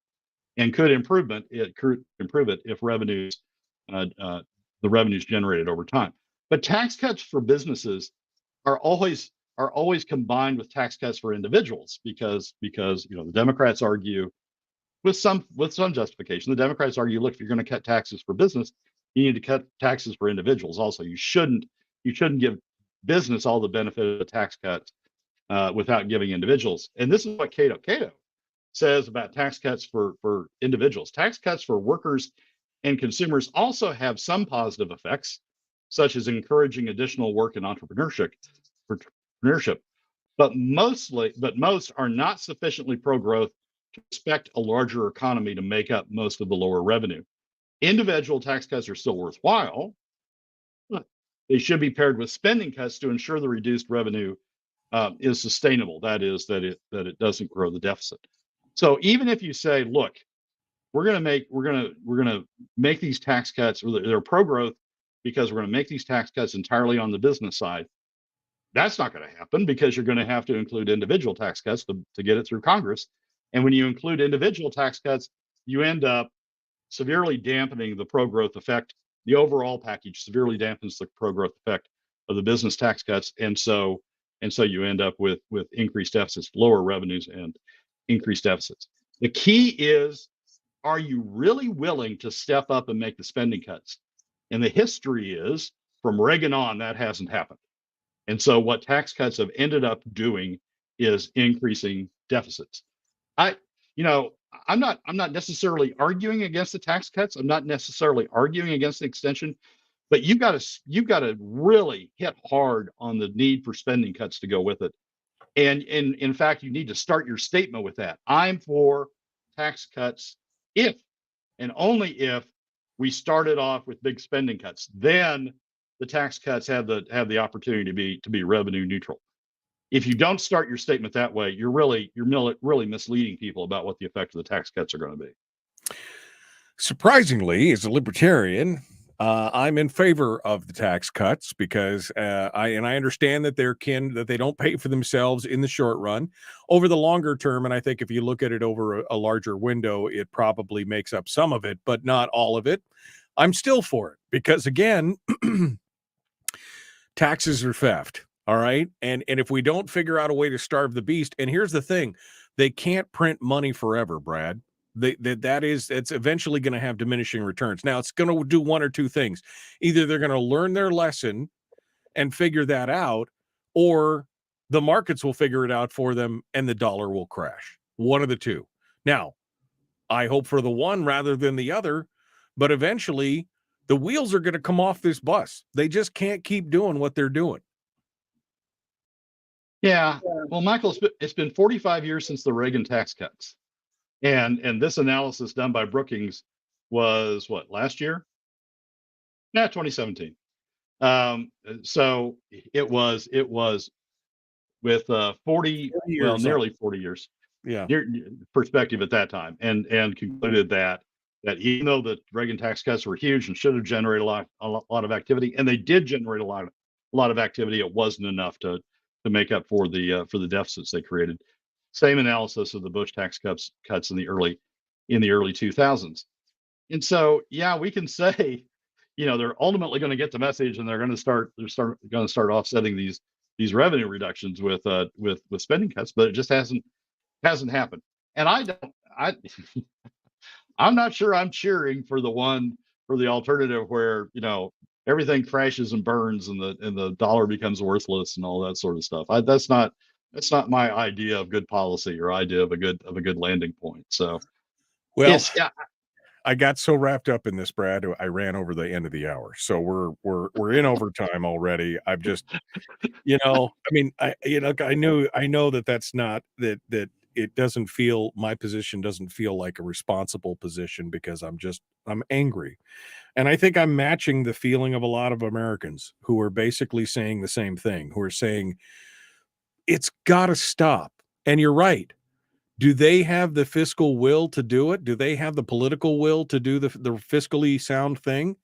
and could improve it if the revenues generated over time. But tax cuts for businesses are always combined with tax cuts for individuals, because the Democrats argue with some justification. The Democrats argue, look, if you're going to cut taxes for business, you need to cut taxes for individuals also. You shouldn't give business all the benefit of the tax cuts without giving individuals. And this is what Cato says about tax cuts for individuals. Tax cuts for workers and consumers also have some positive effects, such as encouraging additional work in entrepreneurship. but most are not sufficiently pro-growth to expect a larger economy to make up most of the lower revenue. Individual tax cuts are still worthwhile, but they should be paired with spending cuts to ensure the reduced revenue is sustainable. That is, that it doesn't grow the deficit. So even if you say, look, we're going to make these tax cuts, or they're pro-growth because we're going to make these tax cuts entirely on the business side, that's not going to happen, because you're going to have to include individual tax cuts to get it through Congress. And when you include individual tax cuts, you end up severely dampening the pro-growth effect. The overall package severely dampens the pro-growth effect of the business tax cuts, and so you end up with increased deficits, lower revenues, and increased deficits. The key is, are you really willing to step up and make the spending cuts? And the history is, from Reagan on, that hasn't happened. And so what tax cuts have ended up doing is increasing deficits. I'm not necessarily arguing against the tax cuts. I'm not necessarily arguing against the extension, but you've got to really hit hard on the need for spending cuts to go with it. And in fact, you need to start your statement with that. I'm for tax cuts if and only if we started off with big spending cuts. Then the tax cuts have the opportunity to be revenue neutral. If you don't start your statement that way, you're really misleading people about what the effect of the tax cuts are going to be. Surprisingly, as a libertarian, I'm in favor of the tax cuts, because I understand that that they don't pay for themselves in the short run. Over the longer term, and I think if you look at it over a larger window, it probably makes up some of it, but not all of it. I'm still for it, because again, taxes are theft. All right. And if we don't figure out a way to starve the beast, and here's the thing, they can't print money forever, Brad. It's eventually going to have diminishing returns. Now, it's going to do one or two things. Either they're going to learn their lesson and figure that out, or the markets will figure it out for them and the dollar will crash. One of the two. Now, I hope for the one rather than the other, but eventually the wheels are going to come off this bus. They just can't keep doing what they're doing. Yeah. Well, Michael, it's been 45 years since the Reagan tax cuts. And this analysis done by Brookings was what, last year? Yeah, 2017. So it was with 40 years, well, nearly 40 years, perspective at that time, and concluded that even though the Reagan tax cuts were huge and should have generated a lot of activity, and they did generate a lot of activity, it wasn't enough to make up for the deficits they created. Same analysis of the Bush tax cuts in the early 2000s. And so, yeah, we can say, they're ultimately going to get the message, and they're going to start offsetting these revenue reductions with spending cuts, but it just hasn't happened. And I'm not sure I'm cheering for the alternative where, everything crashes and burns and the dollar becomes worthless and all that sort of stuff. That's not my idea of good policy or idea of a good landing point. So, well, I got so wrapped up in this, Brad, I ran over the end of the hour. So we're in overtime already. I've just, I know that's not that it doesn't feel, my position doesn't feel like a responsible position, because I'm angry. And I think I'm matching the feeling of a lot of Americans who are basically saying the same thing, who are saying, it's got to stop. And you're right. Do they have the fiscal will to do it? Do they have the political will to do the fiscally sound thing?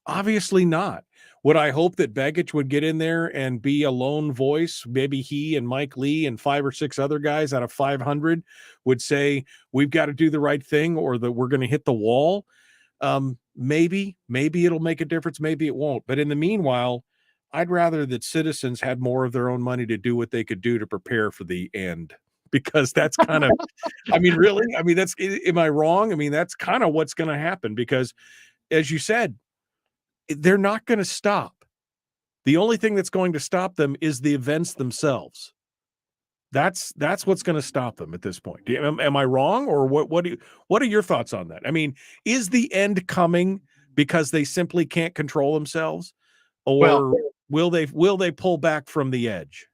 Obviously not. Would I hope that Begich would get in there and be a lone voice? Maybe he and Mike Lee and 5 or 6 other guys out of 500 would say, we've got to do the right thing, or that we're going to hit the wall. Maybe it'll make a difference. Maybe it won't. But in the meanwhile, I'd rather that citizens had more of their own money to do what they could do to prepare for the end, because that's kind of, really, am I wrong? That's kind of what's going to happen, because as you said, they're not going to stop. The only thing that's going to stop them is the events themselves. That's what's going to stop them at this point. Am I wrong? Or what are your thoughts on that? Is the end coming because they simply can't control themselves? Or will they pull back from the edge?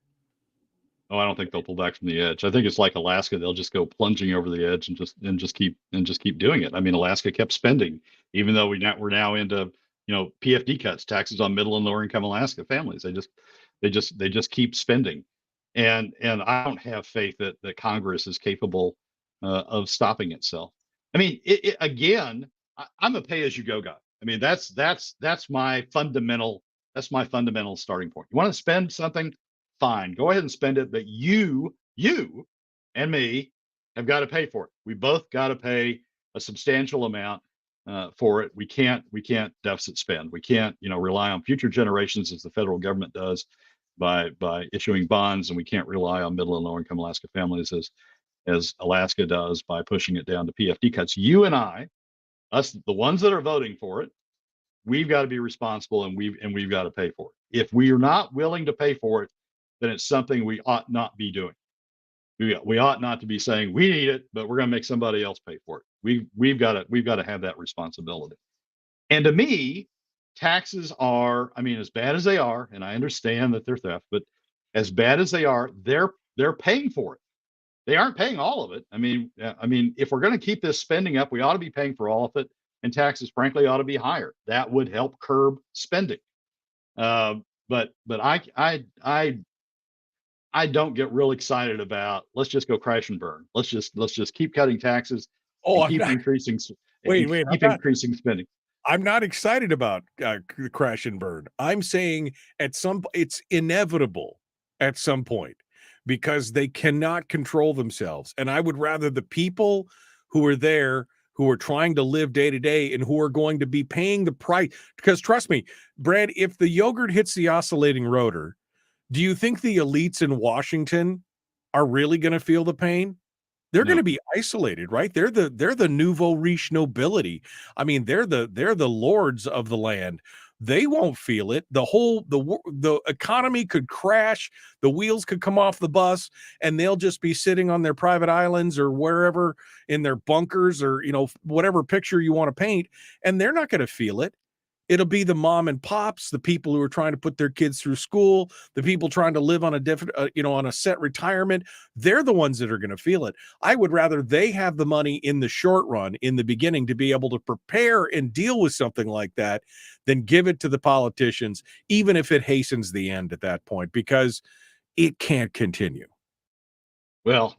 Oh, I don't think they'll pull back from the edge. I think it's like Alaska; they'll just go plunging over the edge and just keep doing it. I mean, Alaska kept spending, even though we're now into PFD cuts, taxes on middle and lower income Alaska families. They just keep spending, and I don't have faith that Congress is capable of stopping itself. I mean, again, I'm a pay as you go guy. I mean, that's my fundamental starting point. You want to spend something? Fine, go ahead and spend it, but you and me have got to pay for it. We both got to pay a substantial amount for it. We can't deficit spend. We can't rely on future generations as the federal government does by issuing bonds, and we can't rely on middle and low income Alaska families as Alaska does by pushing it down to PFD cuts. You and I, us, the ones that are voting for it, we've got to be responsible, and we've got to pay for it. If we are not willing to pay for it, then it's something we ought not be doing. We ought not to be saying we need it, but we're going to make somebody else pay for it. We've got to have that responsibility. And to me, taxes are, I mean, as bad as they are, and I understand that they're theft, but as bad as they are, they're paying for it. They aren't paying all of it. I mean, if we're going to keep this spending up, we ought to be paying for all of it, and taxes, frankly, ought to be higher. That would help curb spending. But I don't get real excited about let's just go crash and burn. Let's just keep cutting taxes and keep increasing spending. I'm not excited about the crash and burn. I'm saying it's inevitable at some point because they cannot control themselves. And I would rather the people who are there, who are trying to live day to day and who are going to be paying the price. Because trust me, Brad, if the yogurt hits the oscillating rotor, do you think the elites in Washington are really going to feel the pain? They're going to be isolated, right? They're the nouveau riche nobility. I mean, they're the lords of the land. They won't feel it. The economy could crash, the wheels could come off the bus, and they'll just be sitting on their private islands or wherever in their bunkers or whatever picture you want to paint, and they're not going to feel it. It'll be the mom and pops, the people who are trying to put their kids through school, the people trying to live on a different, on a set retirement. They're the ones that are going to feel it. I would rather they have the money in the short run, in the beginning, to be able to prepare and deal with something like that than give it to the politicians, even if it hastens the end at that point, because it can't continue. Well,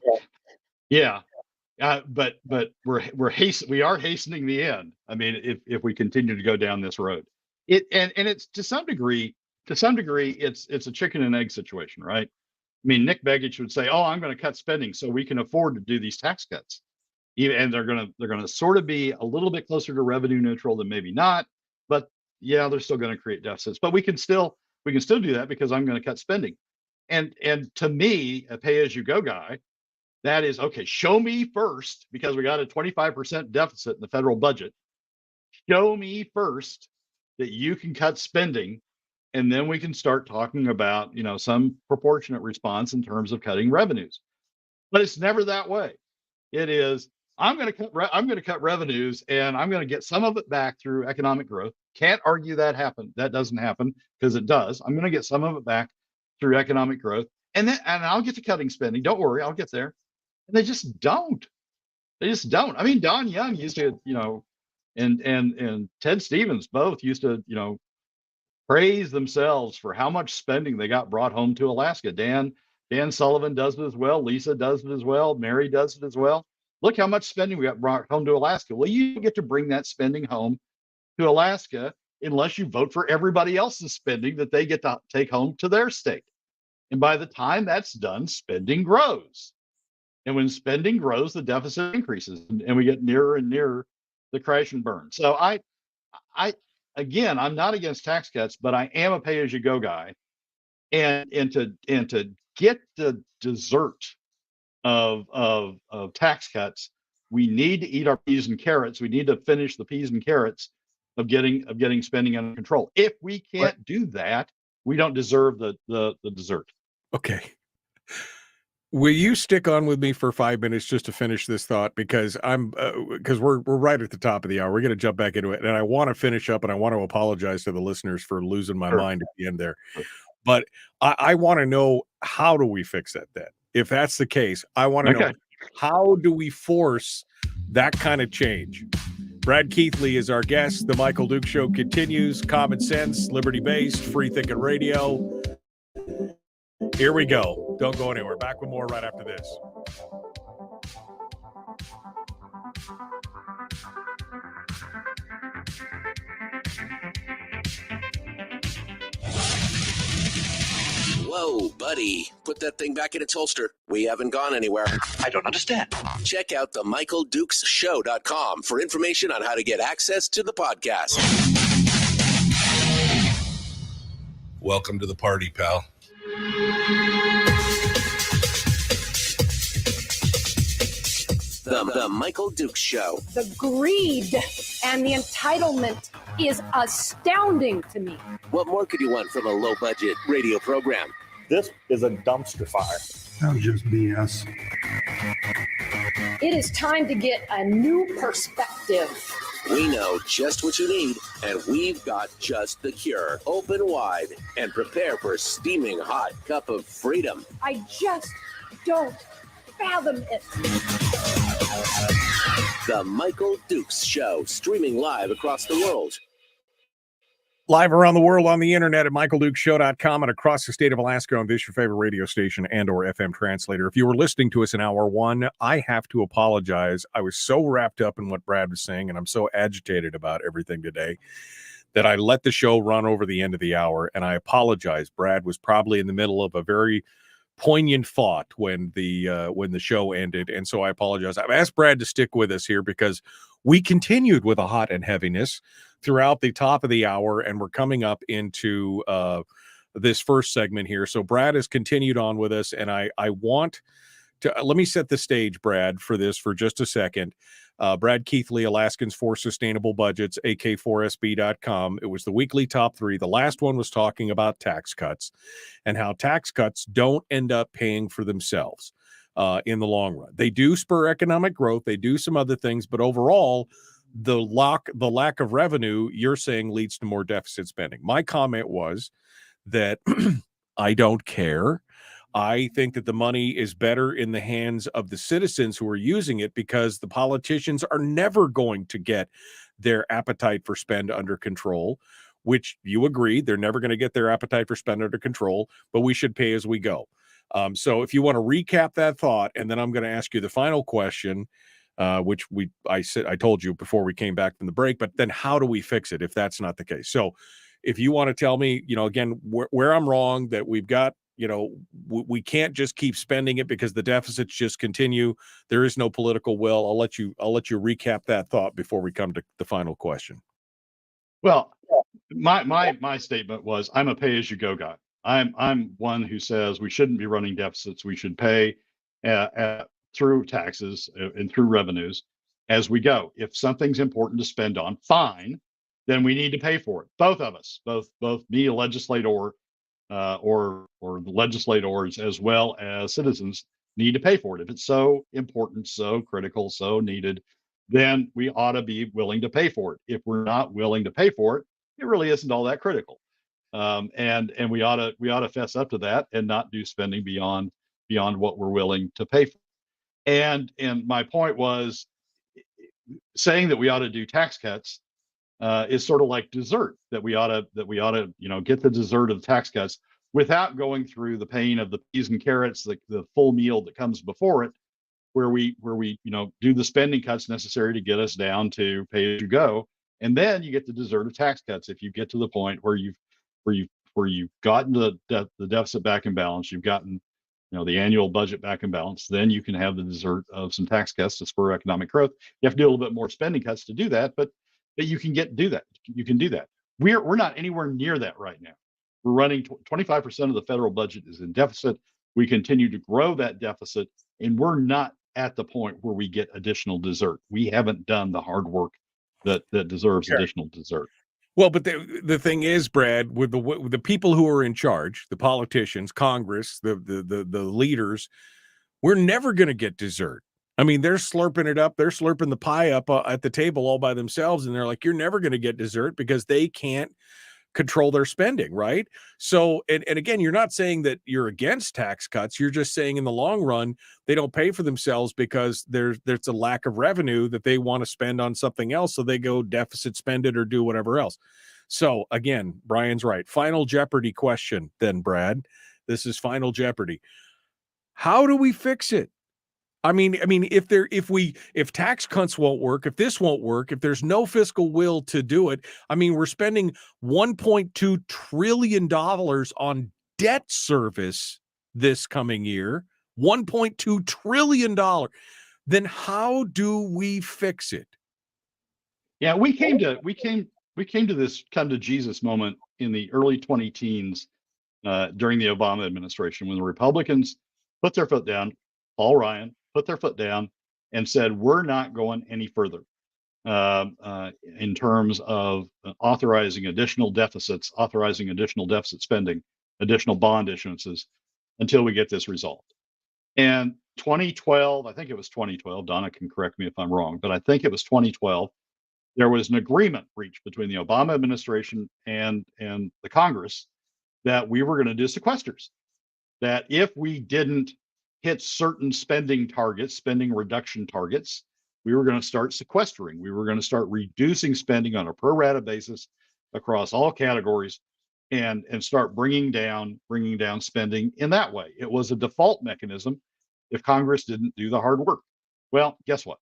yeah. But we are hastening the end. I mean, if we continue to go down this road, and it's to some degree, it's a chicken and egg situation, right? I mean, Nick Begich would say, "Oh, I'm going to cut spending so we can afford to do these tax cuts," and they're going to sort of be a little bit closer to revenue neutral than maybe not, but yeah, they're still going to create deficits. But we can still do that because I'm going to cut spending, and to me, a pay as you go guy. That is, okay, show me first, because we got a 25% deficit in the federal budget. Show me first that you can cut spending, and then we can start talking about, some proportionate response in terms of cutting revenues. But it's never that way. It is, I'm going to cut revenues, and I'm going to get some of it back through economic growth. Can't argue that doesn't happen, because it does. I'm going to get some of it back through economic growth, and I'll get to cutting spending. Don't worry, I'll get there. And they just don't. I mean, Don Young used to, and Ted Stevens both used to, praise themselves for how much spending they got brought home to Alaska. Dan Sullivan does it as well. Lisa does it as well. Mary does it as well. Look how much spending we got brought home to Alaska. Well, you get to bring that spending home to Alaska unless you vote for everybody else's spending that they get to take home to their state. And by the time that's done, spending grows. And when spending grows, the deficit increases, and we get nearer and nearer the crash and burn. So again, I'm not against tax cuts, but I am a pay-as-you-go guy. And to get the dessert of tax cuts, we need to eat our peas and carrots. We need to finish the peas and carrots of getting spending under control. If we can't do that, we don't deserve the dessert. Okay. Will you stick on with me for 5 minutes just to finish this thought? Because we're right at the top of the hour. We're going to jump back into it, and I want to finish up, and I want to apologize to the listeners for losing my mind at the end there. But I want to know, how do we fix that then? If that's the case, I want to know, how do we force that kind of change? Brad Keithley is our guest. The Michael Duke Show continues. Common sense, liberty-based, free-thinking radio. Here we go. Don't go anywhere. Back with more right after this. Whoa, buddy. Put that thing back in its holster. We haven't gone anywhere. I don't understand. Check out the MichaelDukesShow.com for information on how to get access to the podcast. Welcome to the party, pal. The Michael Dukes Show. The greed and the entitlement is astounding to me. What more could you want from a low-budget radio program? This is a dumpster fire. Sounds just BS. It is time to get a new perspective. We know just what you need, and we've got just the cure. Open wide and prepare for a steaming hot cup of freedom. I just don't fathom it. The Michael Dukes Show, streaming live across the world. Live around the world on the internet at michaeldukeshow.com and across the state of Alaska on this your favorite radio station and or FM translator. If you were listening to us in hour one, I have to apologize. I was so wrapped up in what Brad was saying, and I'm so agitated about everything today that I let the show run over the end of the hour, and I apologize. Brad was probably in the middle of a very poignant thought when the show ended, and so I apologize. I've asked Brad to stick with us here because we continued with a hot and heaviness throughout the top of the hour, and we're coming up into this first segment here. So Brad has continued on with us, and I want to let me set the stage, Brad, for this for just a second. Brad Keithley, Alaskans for Sustainable Budgets, AK4SB.com. It was the weekly top 3. The last one was talking about tax cuts and how tax cuts don't end up paying for themselves in the long run. They do spur economic growth. They do some other things, but overall, the lack of revenue, you're saying, leads to more deficit spending. My comment was that I don't care. I think that the money is better in the hands of the citizens who are using it, because the politicians are never going to get their appetite for spend under control, which you agree, they're never going to get their appetite for spend under control, but we should pay as we go. So if you want to recap that thought, and then I'm going to ask you the final question, which I told you before we came back from the break, but then how do we fix it if that's not the case? So if you want to tell me, again, where I'm wrong, that we've got, we can't just keep spending it because the deficits just continue. There is no political will. I'll let you recap that thought before we come to the final question. Well, my statement was, I'm a pay-as-you-go guy. I'm one who says we shouldn't be running deficits. We should pay through taxes and through revenues as we go. If something's important to spend on, fine, then we need to pay for it. Both of us, both me, a legislator, or the legislators, as well as citizens, need to pay for it. If it's so important, so critical, so needed, then we ought to be willing to pay for it. If we're not willing to pay for it, it really isn't all that critical. And we ought to fess up to that and not do spending beyond what we're willing to pay for. And my point was, saying that we ought to do tax cuts is sort of like dessert, that we ought to get the dessert of the tax cuts without going through the pain of the peas and carrots, the full meal that comes before it, where we do the spending cuts necessary to get us down to pay as you go, and then you get the dessert of tax cuts. If you get to the point where you've gotten the deficit back in balance, you've gotten the annual budget back in balance, then you can have the dessert of some tax cuts to spur economic growth. You have to do a little bit more spending cuts to do that, but you can do that. You can do that. We're not anywhere near that right now. We're running 25% of the federal budget is in deficit. We continue to grow that deficit, and we're not at the point where we get additional dessert. We haven't done the hard work that deserves additional dessert. Well, but the thing is, Brad, with the people who are in charge, the politicians, Congress, the leaders, we're never going to get dessert. I mean, they're slurping it up. They're slurping the pie up at the table all by themselves, and they're like, "You're never going to get dessert," because they can't control their spending, right? So, and again, you're not saying that you're against tax cuts. You're just saying in the long run, they don't pay for themselves because there's a lack of revenue that they want to spend on something else. So they go deficit spend it or do whatever else. So again, Brian's right. Final Jeopardy question then, Brad. This is Final Jeopardy. How do we fix it? I mean, if tax cuts won't work, if this won't work, if there's no fiscal will to do it, I mean, we're spending $1.2 trillion on debt service this coming year, $1.2 trillion. Then how do we fix it? Yeah, we came to this come to Jesus moment in the early 2010s during the Obama administration when the Republicans put their foot down. Paul Ryan put their foot down and said, "We're not going any further in terms of authorizing additional deficit spending, additional bond issuances until we get this resolved." And 2012, I think it was 2012. Donna can correct me if I'm wrong, but I think it was 2012. There was an agreement reached between the Obama administration and the Congress that we were going to do sequesters. That if we didn't hit certain spending reduction targets, we were going to start sequestering. We were going to start reducing spending on a pro rata basis across all categories and start bringing down spending in that way. It was a default mechanism if Congress didn't do the hard work. Well, guess what?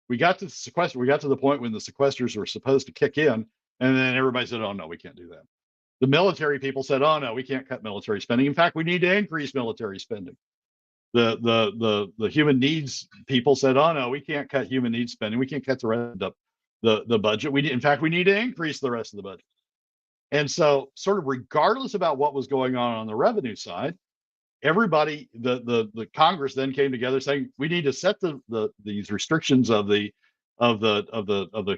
We got to the point when the sequesters were supposed to kick in, and then everybody said, "Oh no, we can't do that." The military people said, "Oh no, we can't cut military spending. In fact, we need to increase military spending." The human needs people said, "Oh no, we can't cut human needs spending. We can't cut the rest of the budget. In fact, we need to increase the rest of the budget." And so, sort of regardless about what was going on the revenue side, everybody, the Congress then came together saying, "We need to set these restrictions of the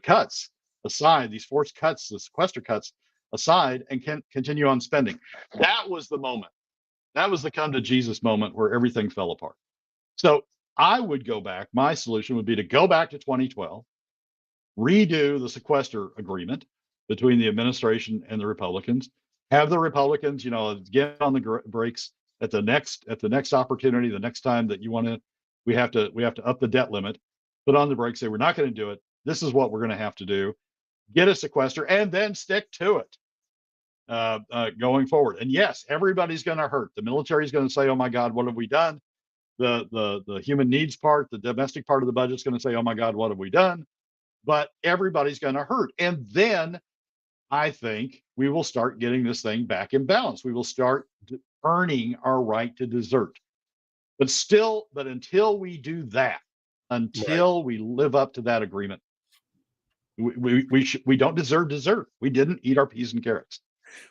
cuts aside, these forced cuts, the sequester cuts aside, and can continue on spending." That was the moment. That was the come to Jesus moment where everything fell apart. So I would go back. My solution would be to go back to 2012, redo the sequester agreement between the administration and the Republicans, have the Republicans, get on the brakes at the next opportunity, the next time that we have to up the debt limit, put on the brakes, say, "We're not going to do it. This is what we're going to have to do. Get a sequester and then stick to it going forward." And yes, everybody's going to hurt. The military is going to say, "Oh my God, what have we done?" The human needs part, the domestic part of the budget is going to say, "Oh my God, what have we done?" But everybody's going to hurt. And then I think we will start getting this thing back in balance. We will start earning our right to desert. But until we do that, until we live up to that agreement, we don't deserve dessert. We didn't eat our peas and carrots.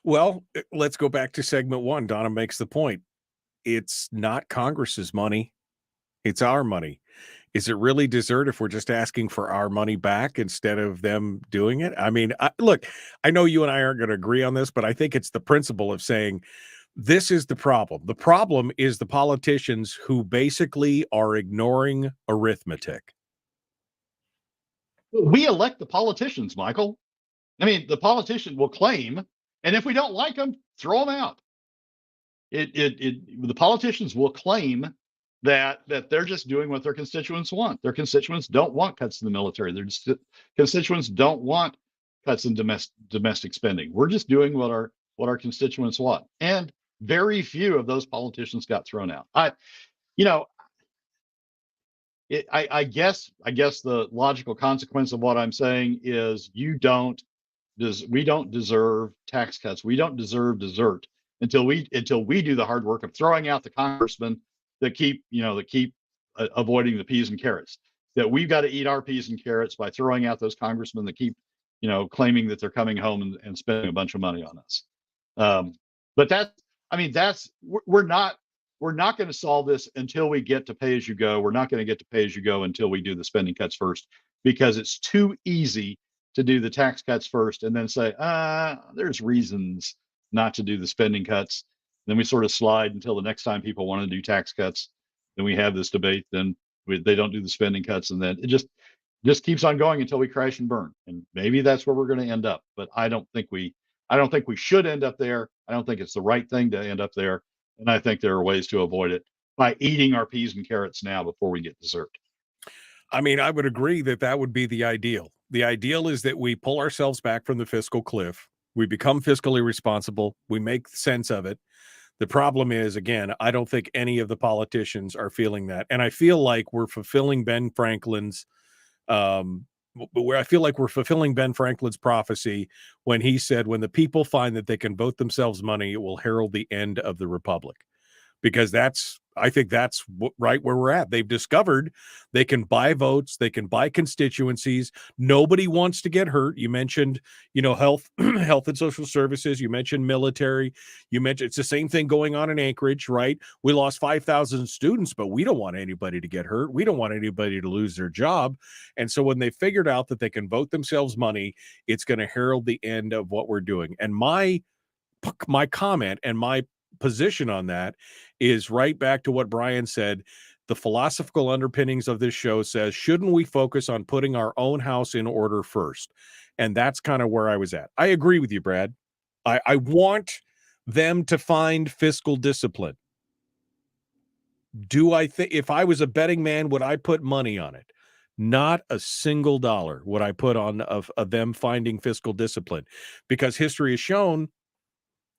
Well, let's go back to segment one. Donna makes the point. It's not Congress's money. It's our money. Is it really dessert if we're just asking for our money back instead of them doing it? I mean, look, I know you and I aren't going to agree on this, but I think it's the principle of saying this is the problem. The problem is the politicians who basically are ignoring arithmetic. We elect the politicians, Michael. I mean, the politician will claim, and if we don't like them, throw them out. The politicians will claim that they're just doing what their constituents want. Their constituents don't want cuts in the military. Their constituents don't want cuts in domestic spending. We're just doing what our constituents want. And very few of those politicians got thrown out. I guess the logical consequence of what I'm saying is we don't deserve tax cuts. We don't deserve dessert until we do the hard work of throwing out the congressmen that keep avoiding the peas and carrots. That we've got to eat our peas and carrots by throwing out those congressmen that keep claiming that they're coming home and spending a bunch of money on us. But we're not going to solve this until we get to pay as you go. We're not going to get to pay as you go until we do the spending cuts first, because it's too easy to do the tax cuts first and then say, there's reasons not to do the spending cuts. Then we sort of slide until the next time people want to do tax cuts. Then we have this debate. Then they don't do the spending cuts, and then it just keeps on going until we crash and burn. And maybe that's where we're going to end up. But I don't think we I don't think we should end up there. I don't think it's the right thing to end up there. And I think there are ways to avoid it by eating our peas and carrots now before we get dessert. I mean, I would agree that that would be the ideal. The ideal is that we pull ourselves back from the fiscal cliff. We become fiscally responsible. We make sense of it. The problem is, again, I don't think any of the politicians are feeling that. And I feel like we're fulfilling Ben Franklin's prophecy when he said, when the people find that they can vote themselves money, it will herald the end of the republic. Because I think that's right where we're at. They've discovered they can buy votes, they can buy constituencies. Nobody wants to get hurt. You mentioned, health, health and social services. You mentioned military. You mentioned it's the same thing going on in Anchorage, right? We lost 5,000 students, but we don't want anybody to get hurt. We don't want anybody to lose their job. And so when they figured out that they can vote themselves money, it's going to herald the end of what we're doing. And my comment and my position on that is right back to what Brian said. The philosophical underpinnings of this show says, shouldn't we focus on putting our own house in order first? And that's kind of where I was at. I agree with you, Brad. I want them to find fiscal discipline. Do I think, if I was a betting man, would I put money on it? Not a single dollar would I put on of them finding fiscal discipline, because history has shown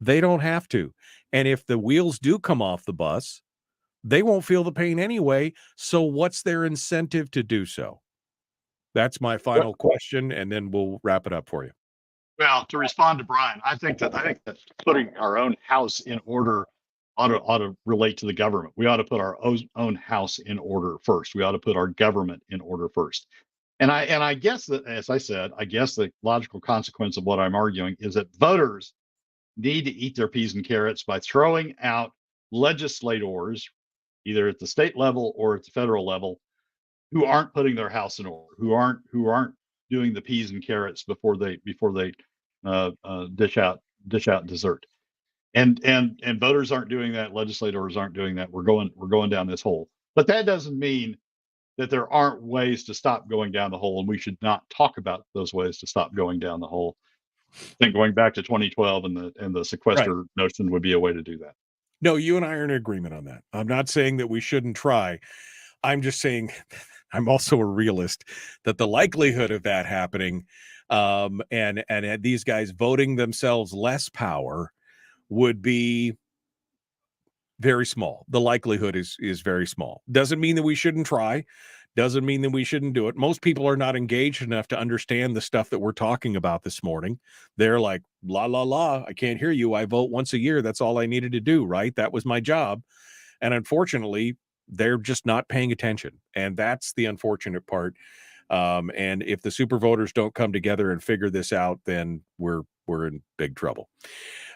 they don't have to. And if the wheels do come off the bus, they won't feel the pain anyway. So what's their incentive to do so? That's my final question, and then we'll wrap it up for you. Well, to respond to Brian, I think that putting our own house in order ought to relate to the government. We ought to put our own house in order first. We ought to put our government in order first. And I guess that, as I said, the logical consequence of what I'm arguing is that voters need to eat their peas and carrots by throwing out legislators, either at the state level or at the federal level, who aren't putting their house in order, who aren't doing the peas and carrots before they dish out dessert. And voters aren't doing that. Legislators aren't doing that. We're going down this hole. But that doesn't mean that there aren't ways to stop going down the hole, and we should not talk about those ways to stop going down the hole. I think going back to 2012 and the sequester notion would be a way to do that. No, you and I are in agreement on that. I'm not saying that we shouldn't try. I'm just saying I'm also a realist that the likelihood of that happening and these guys voting themselves less power would be very small. The likelihood is very small. Doesn't mean that we shouldn't try. Doesn't mean that we shouldn't do it. Most people are not engaged enough to understand the stuff that we're talking about this morning. They're like, la, la, la, I can't hear you. I vote once a year. That's all I needed to do, right? That was my job. And unfortunately, they're just not paying attention. And that's the unfortunate part. And if the super voters don't come together and figure this out, then we're in big trouble.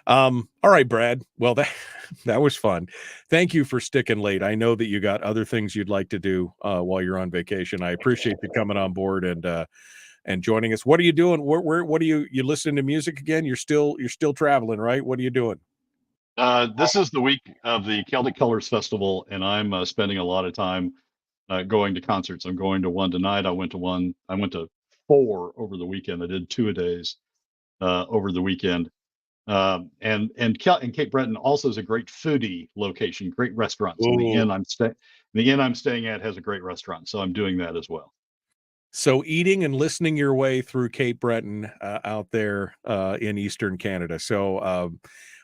All right, Brad. Well, that was fun. Thank you for sticking late. I know that you got other things you'd like to do while you're on vacation. I appreciate you coming on board and joining us. What are you doing? What are you listening to music again? You're still traveling, right? What are you doing? This is the week of the Celtic Colors Festival, and I'm spending a lot of time going to concerts. I'm going to one tonight. I went to 4 over the weekend. I did 2-a-days over the weekend. And Cape Breton also is a great foodie location, great restaurants. And the inn I'm staying at has a great restaurant, so I'm doing that as well. So eating and listening your way through Cape Breton out there in Eastern Canada. So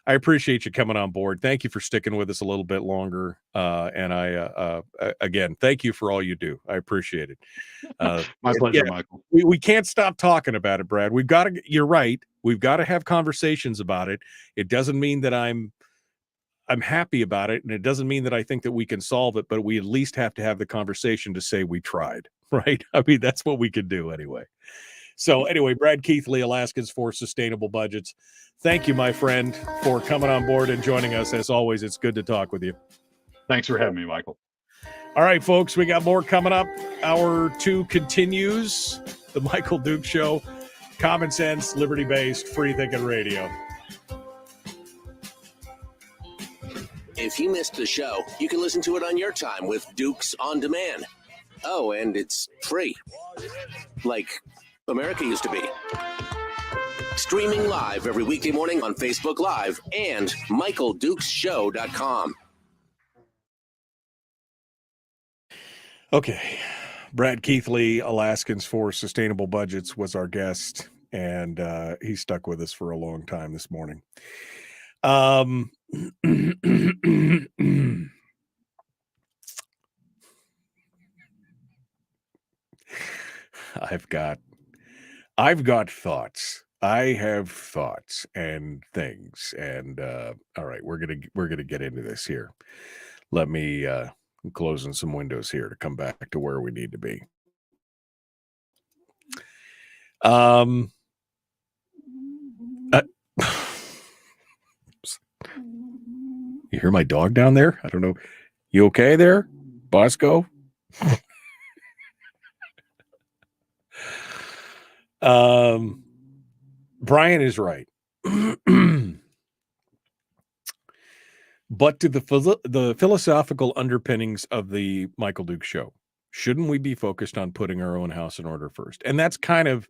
I appreciate you coming on board. Thank you for sticking with us a little bit longer. And I, again, thank you for all you do. I appreciate it. My pleasure, Michael. We can't stop talking about it, Brad. You're right. We've got to have conversations about it. It doesn't mean that I'm happy about it. And it doesn't mean that I think that we can solve it, but we at least have to have the conversation to say we tried, right? I mean, that's what we can do anyway. So anyway, Brad Keithley, Alaskans for Sustainable Budgets. Thank you, my friend, for coming on board and joining us. As always, it's good to talk with you. Thanks for having me, Michael. All right, folks, we got more coming up. Hour 2 continues. The Michael Duke Show. Common sense, liberty-based, free-thinking radio. If you missed the show, you can listen to it on your time with Dukes On Demand. Oh, and it's free. Like America used to be. Streaming live every weekday morning on Facebook Live and MichaelDukesShow.com. Okay. Brad Keithley, Alaskans for Sustainable Budgets, was our guest, and he stuck with us for a long time this morning. I've got thoughts. I have thoughts and things, and all right, we're gonna get into this here. Let me I'm closing some windows here to come back to where we need to be. You hear my dog down there? I don't know. You okay there, Bosco? Brian is right. But to the philosophical underpinnings of the Michael Dukes Show, shouldn't we be focused on putting our own house in order first? And that's kind of,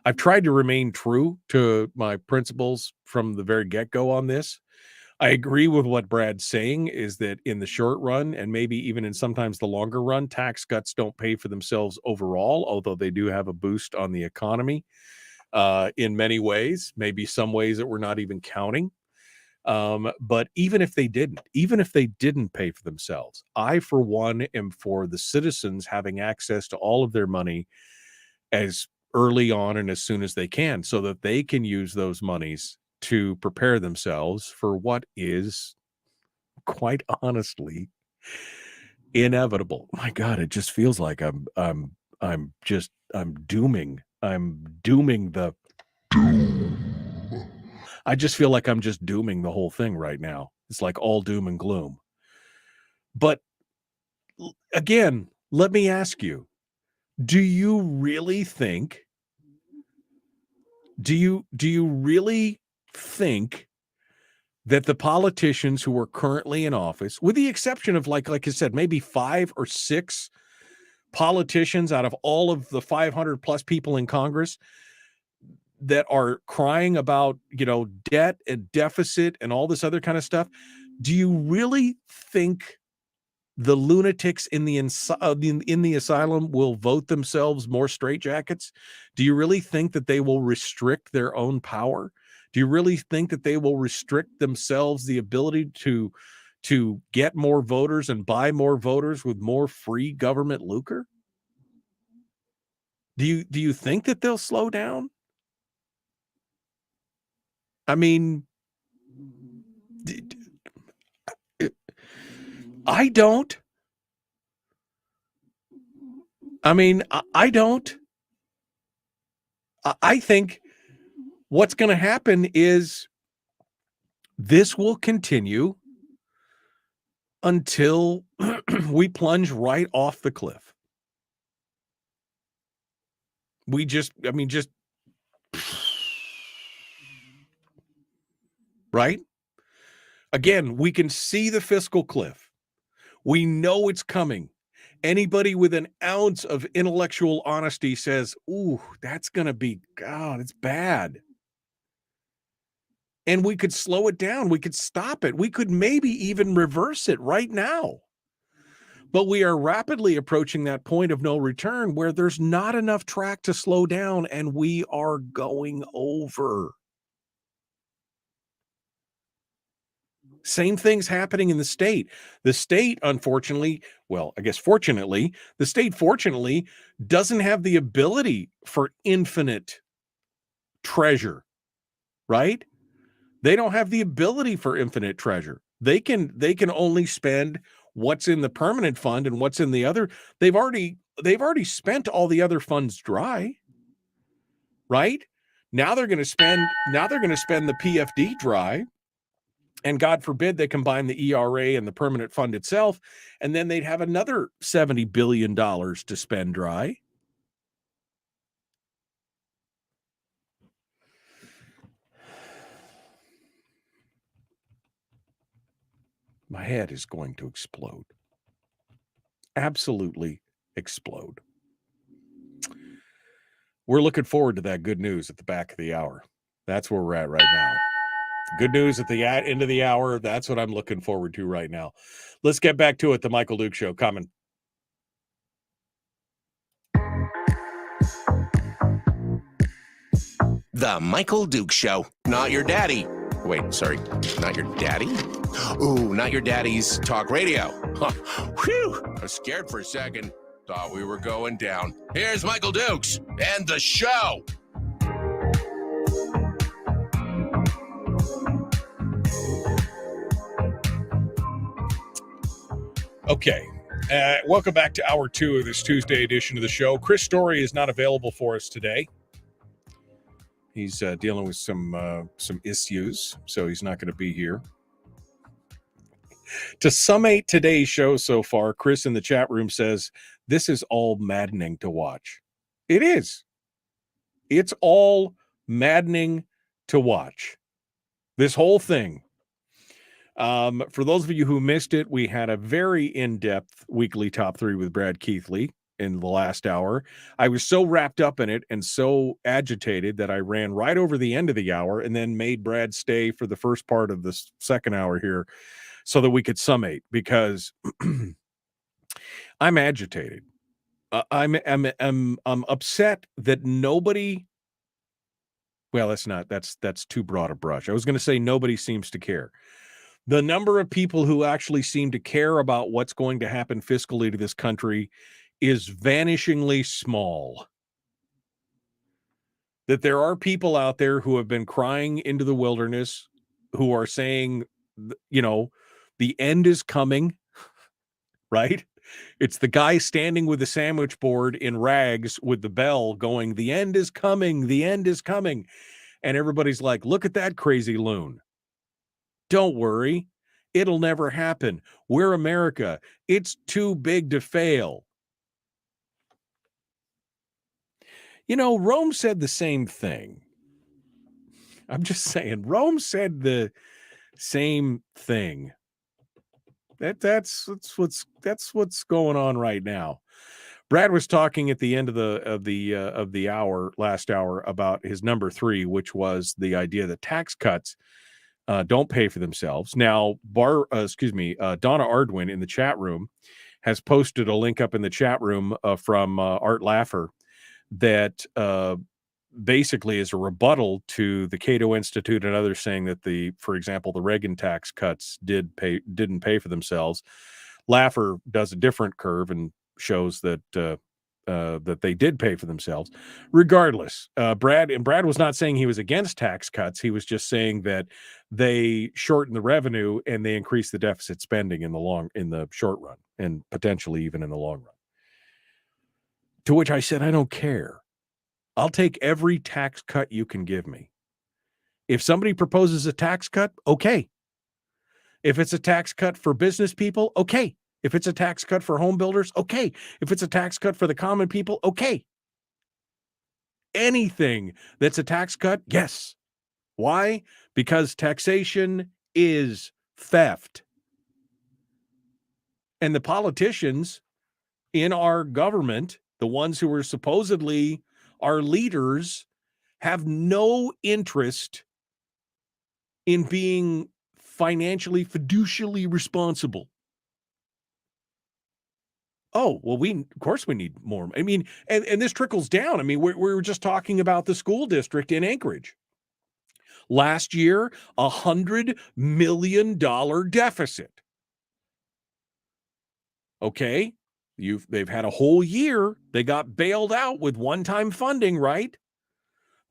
I've tried to remain true to my principles from the very get-go on this. I agree with what Brad's saying, is that in the short run, and maybe even in sometimes the longer run, tax cuts don't pay for themselves overall, although they do have a boost on the economy in many ways, maybe some ways that we're not even counting. But even if they didn't pay for themselves, I, for one, am for the citizens having access to all of their money as early on and as soon as they can, so that they can use those monies to prepare themselves for what is, quite honestly, inevitable. My God, it just feels like I'm dooming the. I just feel like I'm just dooming the whole thing right now. It's like all doom and gloom. But again, let me ask you, do you really think that the politicians who are currently in office, with the exception of like I said, maybe 5 or 6 politicians out of all of the 500 plus people in Congress that are crying about, debt and deficit and all this other kind of stuff, do you really think the lunatics in the asylum will vote themselves more straitjackets? Do you really think that they will restrict their own power? Do you really think that they will restrict themselves the ability to get more voters and buy more voters with more free government lucre? Do you think that they'll slow down? I mean, I don't. I mean, I don't. I think what's going to happen is this will continue until we plunge right off the cliff. Right? Again, we can see the fiscal cliff. We know it's coming. Anybody with an ounce of intellectual honesty says, ooh, that's going to be, God, it's bad. And we could slow it down. We could stop it. We could maybe even reverse it right now. But we are rapidly approaching that point of no return where there's not enough track to slow down, and we are going over. Same thing's happening in the state. The state, unfortunately, well, I guess fortunately, the state fortunately doesn't have the ability for infinite treasure, right? They don't have the ability for infinite treasure. They can only spend what's in the permanent fund and what's in the other. They've already spent all the other funds dry, right? Now they're going to spend the PFD dry. And God forbid they combine the ERA and the permanent fund itself, and then they'd have another $70 billion to spend dry. My head is going to explode. Absolutely explode. We're looking forward to that good news at the back of the hour. That's where we're at right now. Good news at the end of the hour. That's what I'm looking forward to right now. Let's get back to it. The Michael Duke Show coming. The Michael Duke Show. Not your daddy. Wait, sorry. Not your daddy? Ooh, not your daddy's talk radio. Huh. Whew. I was scared for a second. Thought we were going down. Here's Michael Dukes and the show. Okay. Welcome back to hour 2 of this Tuesday edition of the show. Chris Story is not available for us today. He's dealing with some issues, so he's not going to be here. To summate today's show so far, Chris in the chat room says, this is all maddening to watch. It is. It's all maddening to watch. This whole thing. For those of you who missed it, we had a very in-depth weekly top 3 with Brad Keithley in the last hour. I was so wrapped up in it and so agitated that I ran right over the end of the hour and then made Brad stay for the first part of the second hour here so that we could summate, because I'm agitated. I'm upset that nobody. Well, that's too broad a brush. I was going to say nobody seems to care. The number of people who actually seem to care about what's going to happen fiscally to this country is vanishingly small. That there are people out there who have been crying into the wilderness, who are saying, you know, the end is coming, right? It's the guy standing with the sandwich board in rags with the bell going, the end is coming, the end is coming. And everybody's like, look at that crazy loon. Don't worry. It'll never happen. We're America. It's too big to fail. You know, Rome said the same thing. I'm just saying, Rome said the same thing. That's what's going on right now. Brad was talking at the end of the hour, last hour, about his number 3, which was the idea that tax cuts don't pay for themselves. Now, Donna Ardwin in the chat room has posted a link up in the chat room from Art Laffer that basically is a rebuttal to the Cato Institute and others saying that for example, the Reagan tax cuts didn't pay for themselves. Laffer does a different curve and shows that that they did pay for themselves. Regardless, Brad was not saying he was against tax cuts. He was just saying that they shorten the revenue and they increase the deficit spending in the short run and potentially even in the long run. To which I said, I don't care. I'll take every tax cut you can give me. If somebody proposes a tax cut, okay. If it's a tax cut for business people, okay. If it's a tax cut for home builders, okay. If it's a tax cut for the common people, okay. Anything that's a tax cut, yes. Why? Because taxation is theft. And the politicians in our government, the ones who are supposedly our leaders, have no interest in being financially, fiducially responsible. Oh, well, of course we need more. I mean, and this trickles down. I mean, we were just talking about the school district in Anchorage. Last year, $100 million deficit. Okay, they've had a whole year. They got bailed out with one-time funding, right?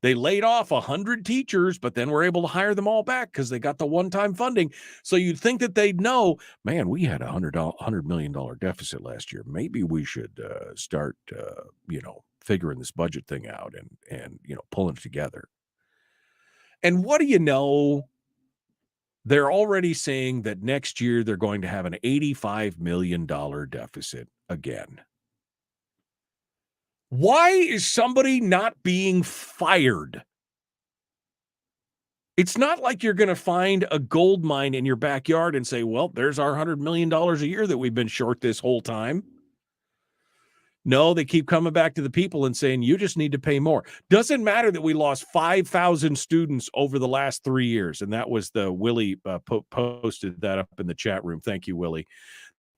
They laid off 100 teachers, but then were able to hire them all back because they got the one-time funding. So you'd think that they'd know, man, we had $100 million deficit last year. Maybe we should start, figuring this budget thing out and pulling it together. And what do you know? They're already saying that next year they're going to have an $85 million deficit again. Why is somebody not being fired? It's not like you're going to find a gold mine in your backyard and say, well, there's our $100 million a year that we've been short this whole time. No, they keep coming back to the people and saying, you just need to pay more. Doesn't matter that we lost 5,000 students over the last 3 years. And that was the Willie posted that up in the chat room. Thank you, Willie.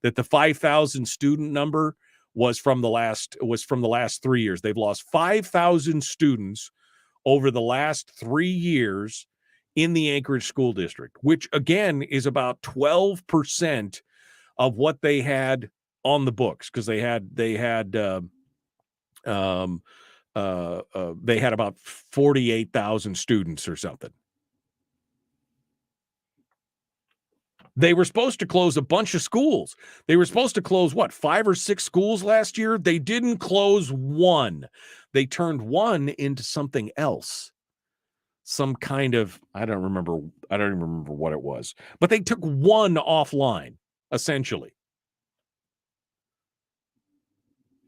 That the 5,000 student number was from the last 3 years. They've lost 5,000 students over the last 3 years in the Anchorage School District, which again is about 12% of what they had on the books, because they had about 48,000 students or something. They were supposed to close a bunch of schools. They were supposed to close 5 or 6 schools last year. They didn't close one. They turned one into something else. Some kind of, I don't even remember what it was, but they took one offline, essentially.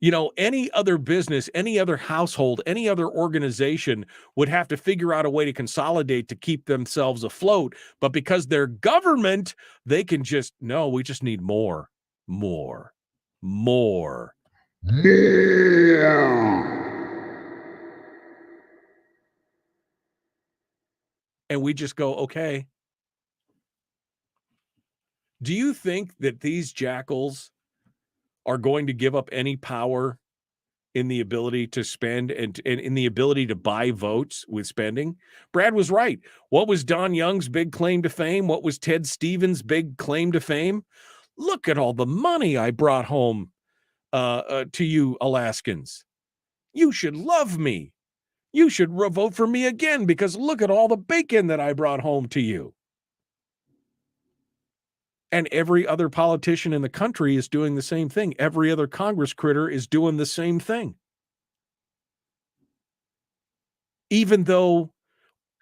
You know, any other business, any other household, any other organization would have to figure out a way to consolidate to keep themselves afloat. But because they're government, they can just, no, we just need more. And we just go, okay. Do you think that these jackals are going to give up any power in the ability to spend and in the ability to buy votes with spending? Brad was right. What was Don Young's big claim to fame? What was Ted Stevens' big claim to fame? Look at all the money I brought home to you Alaskans. You should love me. You should vote for me again because look at all the bacon that I brought home to you. And every other politician in the country is doing the same thing. Every other Congress critter is doing the same thing. Even though,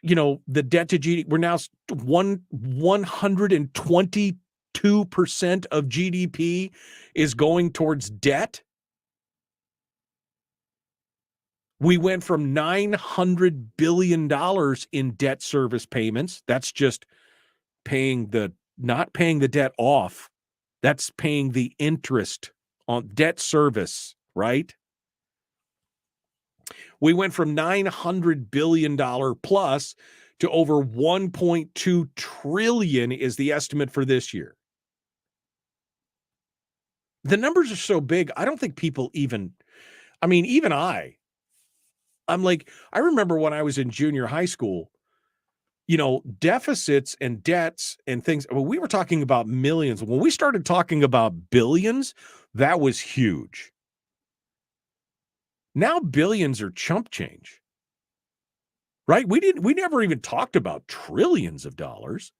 you know, the debt to GDP, we're now 122% of GDP is going towards debt. We went from $900 billion in debt service payments. That's just not paying the debt off. That's paying the interest on debt service, right? We went from $900 billion plus to over $1.2 trillion is the estimate for this year. The numbers are so big, I don't think people even I'm like, I remember when I was in junior high school, you know, deficits and debts and things. Well, we were talking about millions. When we started talking about billions, that was huge. Now billions are chump change, right? We never even talked about trillions of dollars.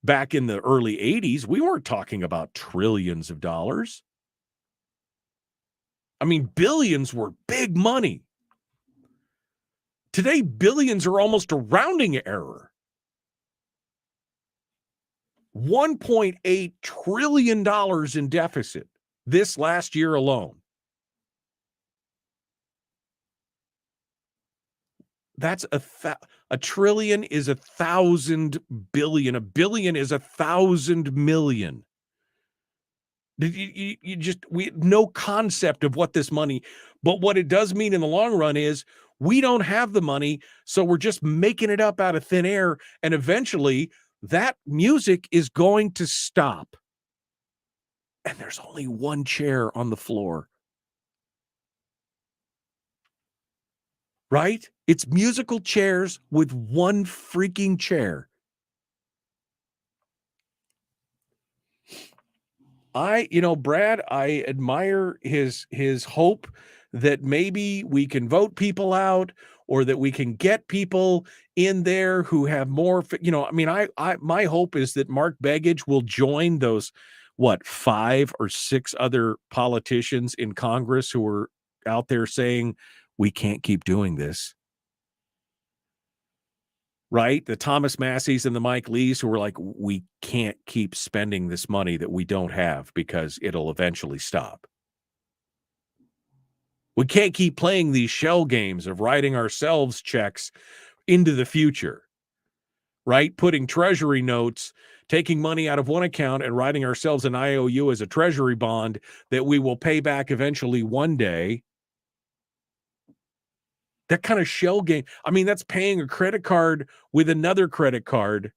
Back in the early 80s, we weren't talking about trillions of dollars. I mean, billions were big money. Today, billions are almost a rounding error. $1.8 trillion in deficit this last year alone. That's a trillion is 1,000 billion. A billion is 1,000 million. We have no concept of what this money, but what it does mean in the long run is we don't have the money, so we're just making it up out of thin air, and eventually that music is going to stop. And there's only one chair on the floor. Right? It's musical chairs with one freaking chair. Brad, I admire his hope that maybe we can vote people out or that we can get people in there who have more, my hope is that Mark Begich will join those, 5 or 6 other politicians in Congress who are out there saying, we can't keep doing this. Right? The Thomas Masseys and the Mike Lees who were like, we can't keep spending this money that we don't have because it'll eventually stop. We can't keep playing these shell games of writing ourselves checks into the future. right? Putting treasury notes, taking money out of one account and writing ourselves an IOU as a treasury bond that we will pay back eventually one day. That kind of shell game. I mean, that's paying a credit card with another credit card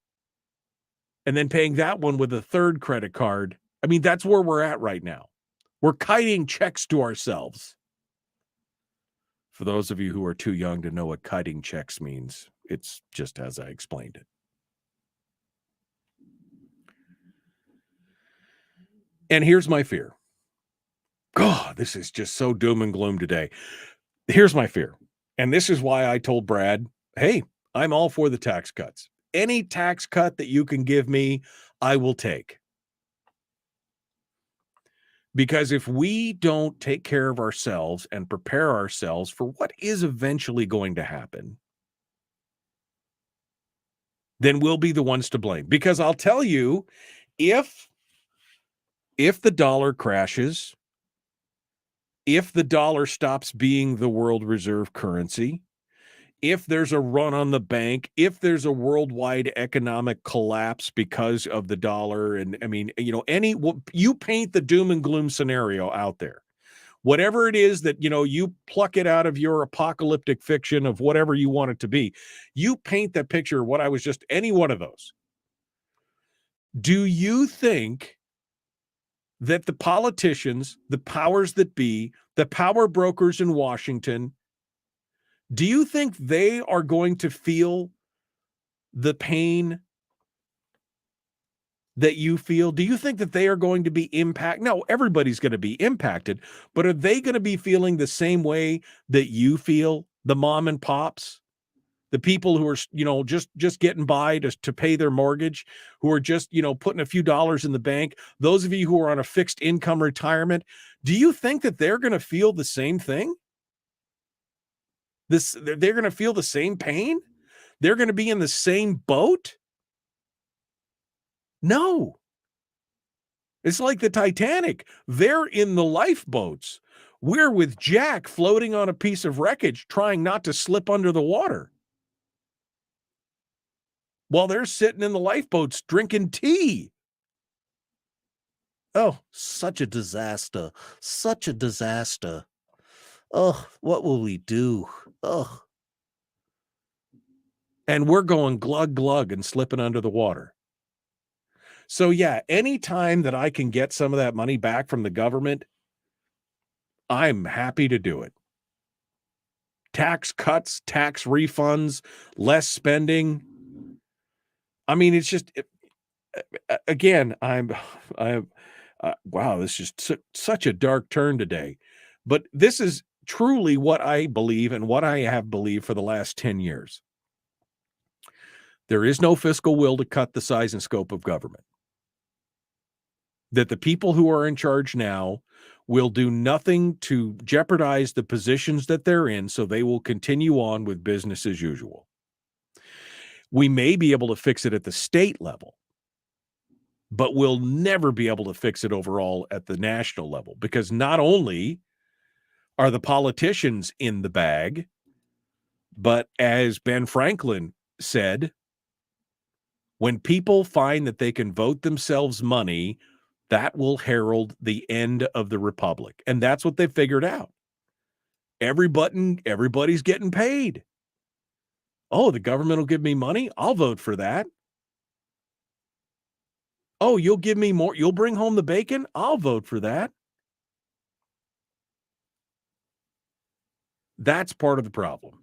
and then paying that one with a third credit card. I mean, that's where we're at right now. We're kiting checks to ourselves. For those of you who are too young to know what kiting checks means, it's just as I explained it. And here's my fear. God, this is just so doom and gloom today. Here's my fear. And this is why I told Brad, hey, I'm all for the tax cuts. Any tax cut that you can give me, I will take. Because if we don't take care of ourselves and prepare ourselves for what is eventually going to happen, then we'll be the ones to blame. Because I'll tell you, if the dollar crashes, if the dollar stops being the world reserve currency, if there's a run on the bank, if there's a worldwide economic collapse because of the dollar, and I mean, you paint the doom and gloom scenario out there. Whatever it is that, you pluck it out of your apocalyptic fiction of whatever you want it to be. You paint that picture, what I was just, any one of those. Do you think that the politicians, the powers that be, the power brokers in Washington, do you think they are going to feel the pain that you feel? Do you think that they are going to be impacted? No, everybody's going to be impacted, but are they going to be feeling the same way that you feel, the mom and pops, the people who are, just getting by to pay their mortgage, who are just, putting a few dollars in the bank, those of you who are on a fixed income retirement, do you think that they're going to feel the same thing? They're going to feel the same pain? They're going to be in the same boat? No. It's like the Titanic. They're in the lifeboats. We're with Jack floating on a piece of wreckage, trying not to slip under the water, while they're sitting in the lifeboats drinking tea. Oh, such a disaster. Such a disaster. Oh, what will we do? Oh. And we're going glug, glug and slipping under the water. So yeah, anytime that I can get some of that money back from the government, I'm happy to do it. Tax cuts, tax refunds, less spending. I mean, it's just, again, wow, this is just such a dark turn today. But this is truly what I believe and what I have believed for the last 10 years. There is no fiscal will to cut the size and scope of government. That the people who are in charge now will do nothing to jeopardize the positions that they're in, so they will continue on with business as usual. We may be able to fix it at the state level, but we'll never be able to fix it overall at the national level, because not only are the politicians in the bag, but as Ben Franklin said, when people find that they can vote themselves money, that will herald the end of the republic. And that's what they figured out. Everybody's getting paid. Oh, the government will give me money? I'll vote for that. Oh, you'll give me more? You'll bring home the bacon? I'll vote for that. That's part of the problem.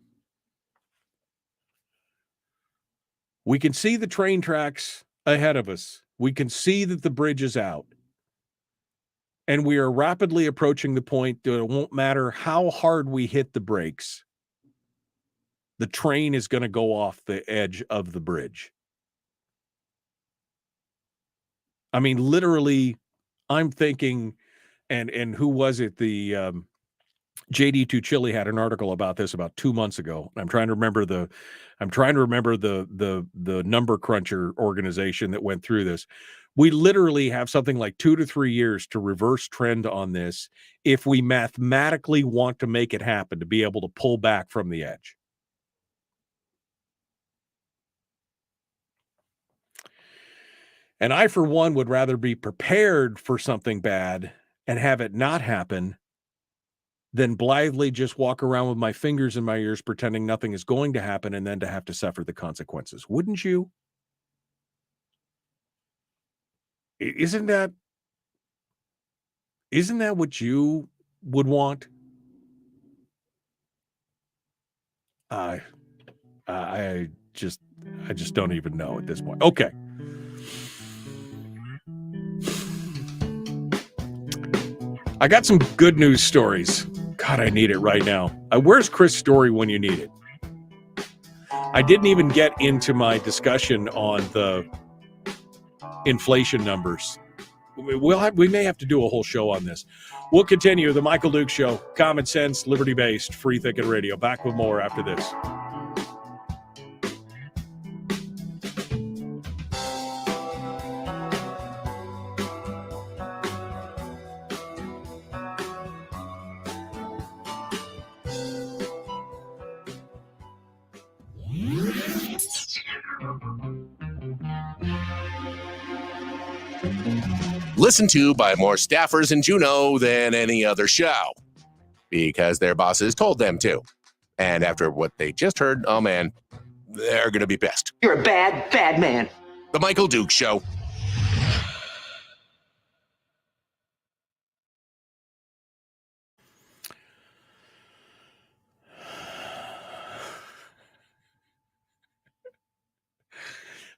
We can see the train tracks ahead of us. We can see that the bridge is out. And we are rapidly approaching the point that it won't matter how hard we hit the brakes. The train is going to go off the edge of the bridge. I mean, literally, I'm thinking, and who was it? The JD2 Chili had an article about this about 2 months ago. I'm trying to remember the number cruncher organization that went through this. We literally have something like 2 to 3 years to reverse trend on this if we mathematically want to make it happen, to be able to pull back from the edge. And I, for one, would rather be prepared for something bad and have it not happen than blithely just walk around with my fingers in my ears pretending nothing is going to happen and then to have to suffer the consequences. Wouldn't you? Isn't that what you would want? I just don't even know at this point. Okay. I got some good news stories. God, I need it right now. Where's Chris' story when you need it? I didn't even get into my discussion on the inflation numbers. We may have to do a whole show on this. We'll continue the Michael Duke Show. Common sense, liberty-based, free thinking radio. Back with more after this. Listened to by more staffers in Juneau than any other show because their bosses told them to. And after what they just heard, oh man, they're going to be pissed. You're a bad, bad man. The Michael Duke Show.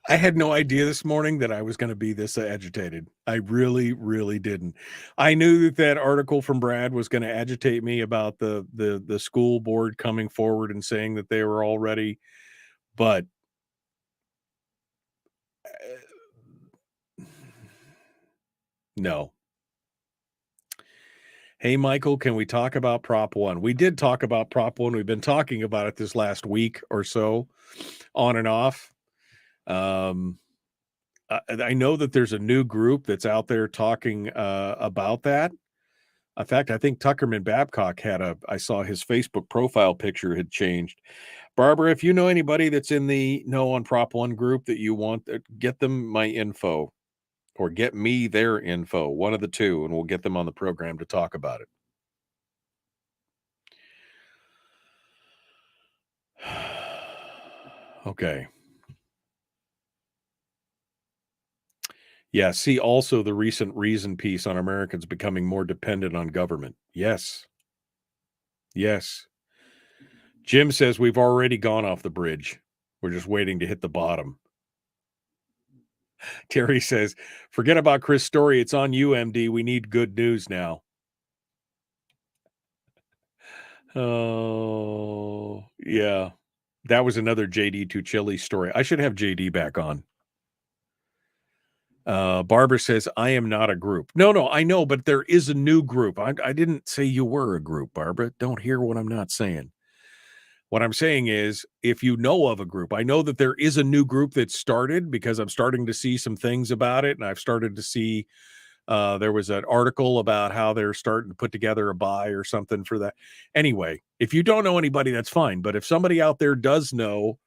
I had no idea this morning that I was going to be this agitated. I really, really didn't. I knew that article from Brad was going to agitate me about the school board coming forward and saying that they were all ready, but no. Hey, Michael, can we talk about Prop 1? We did talk about Prop 1. We've been talking about it this last week or so, on and off. I know that there's a new group that's out there talking about that. In fact, I think Tuckerman Babcock I saw his Facebook profile picture had changed. Barbara, if you know anybody that's in the No on Prop 1 group that you want, get them my info or get me their info, one of the two, and we'll get them on the program to talk about it. Okay. Yeah, see also the recent Reason piece on Americans becoming more dependent on government. Yes. Yes. Jim says we've already gone off the bridge. We're just waiting to hit the bottom. Terry says, forget about Chris' story. It's on UMD. We need good news now. Oh, yeah. That was another JD Tuchilli story. I should have JD back on. Barbara says, I am not a group. No, I know, but there is a new group. I didn't say you were a group, Barbara. Don't hear what I'm not saying. What I'm saying is, if you know of a group, I know that there is a new group that started because I'm starting to see some things about it. And I've started to see, there was an article about how they're starting to put together a buy or something for that. Anyway, if you don't know anybody, that's fine. But if somebody out there does know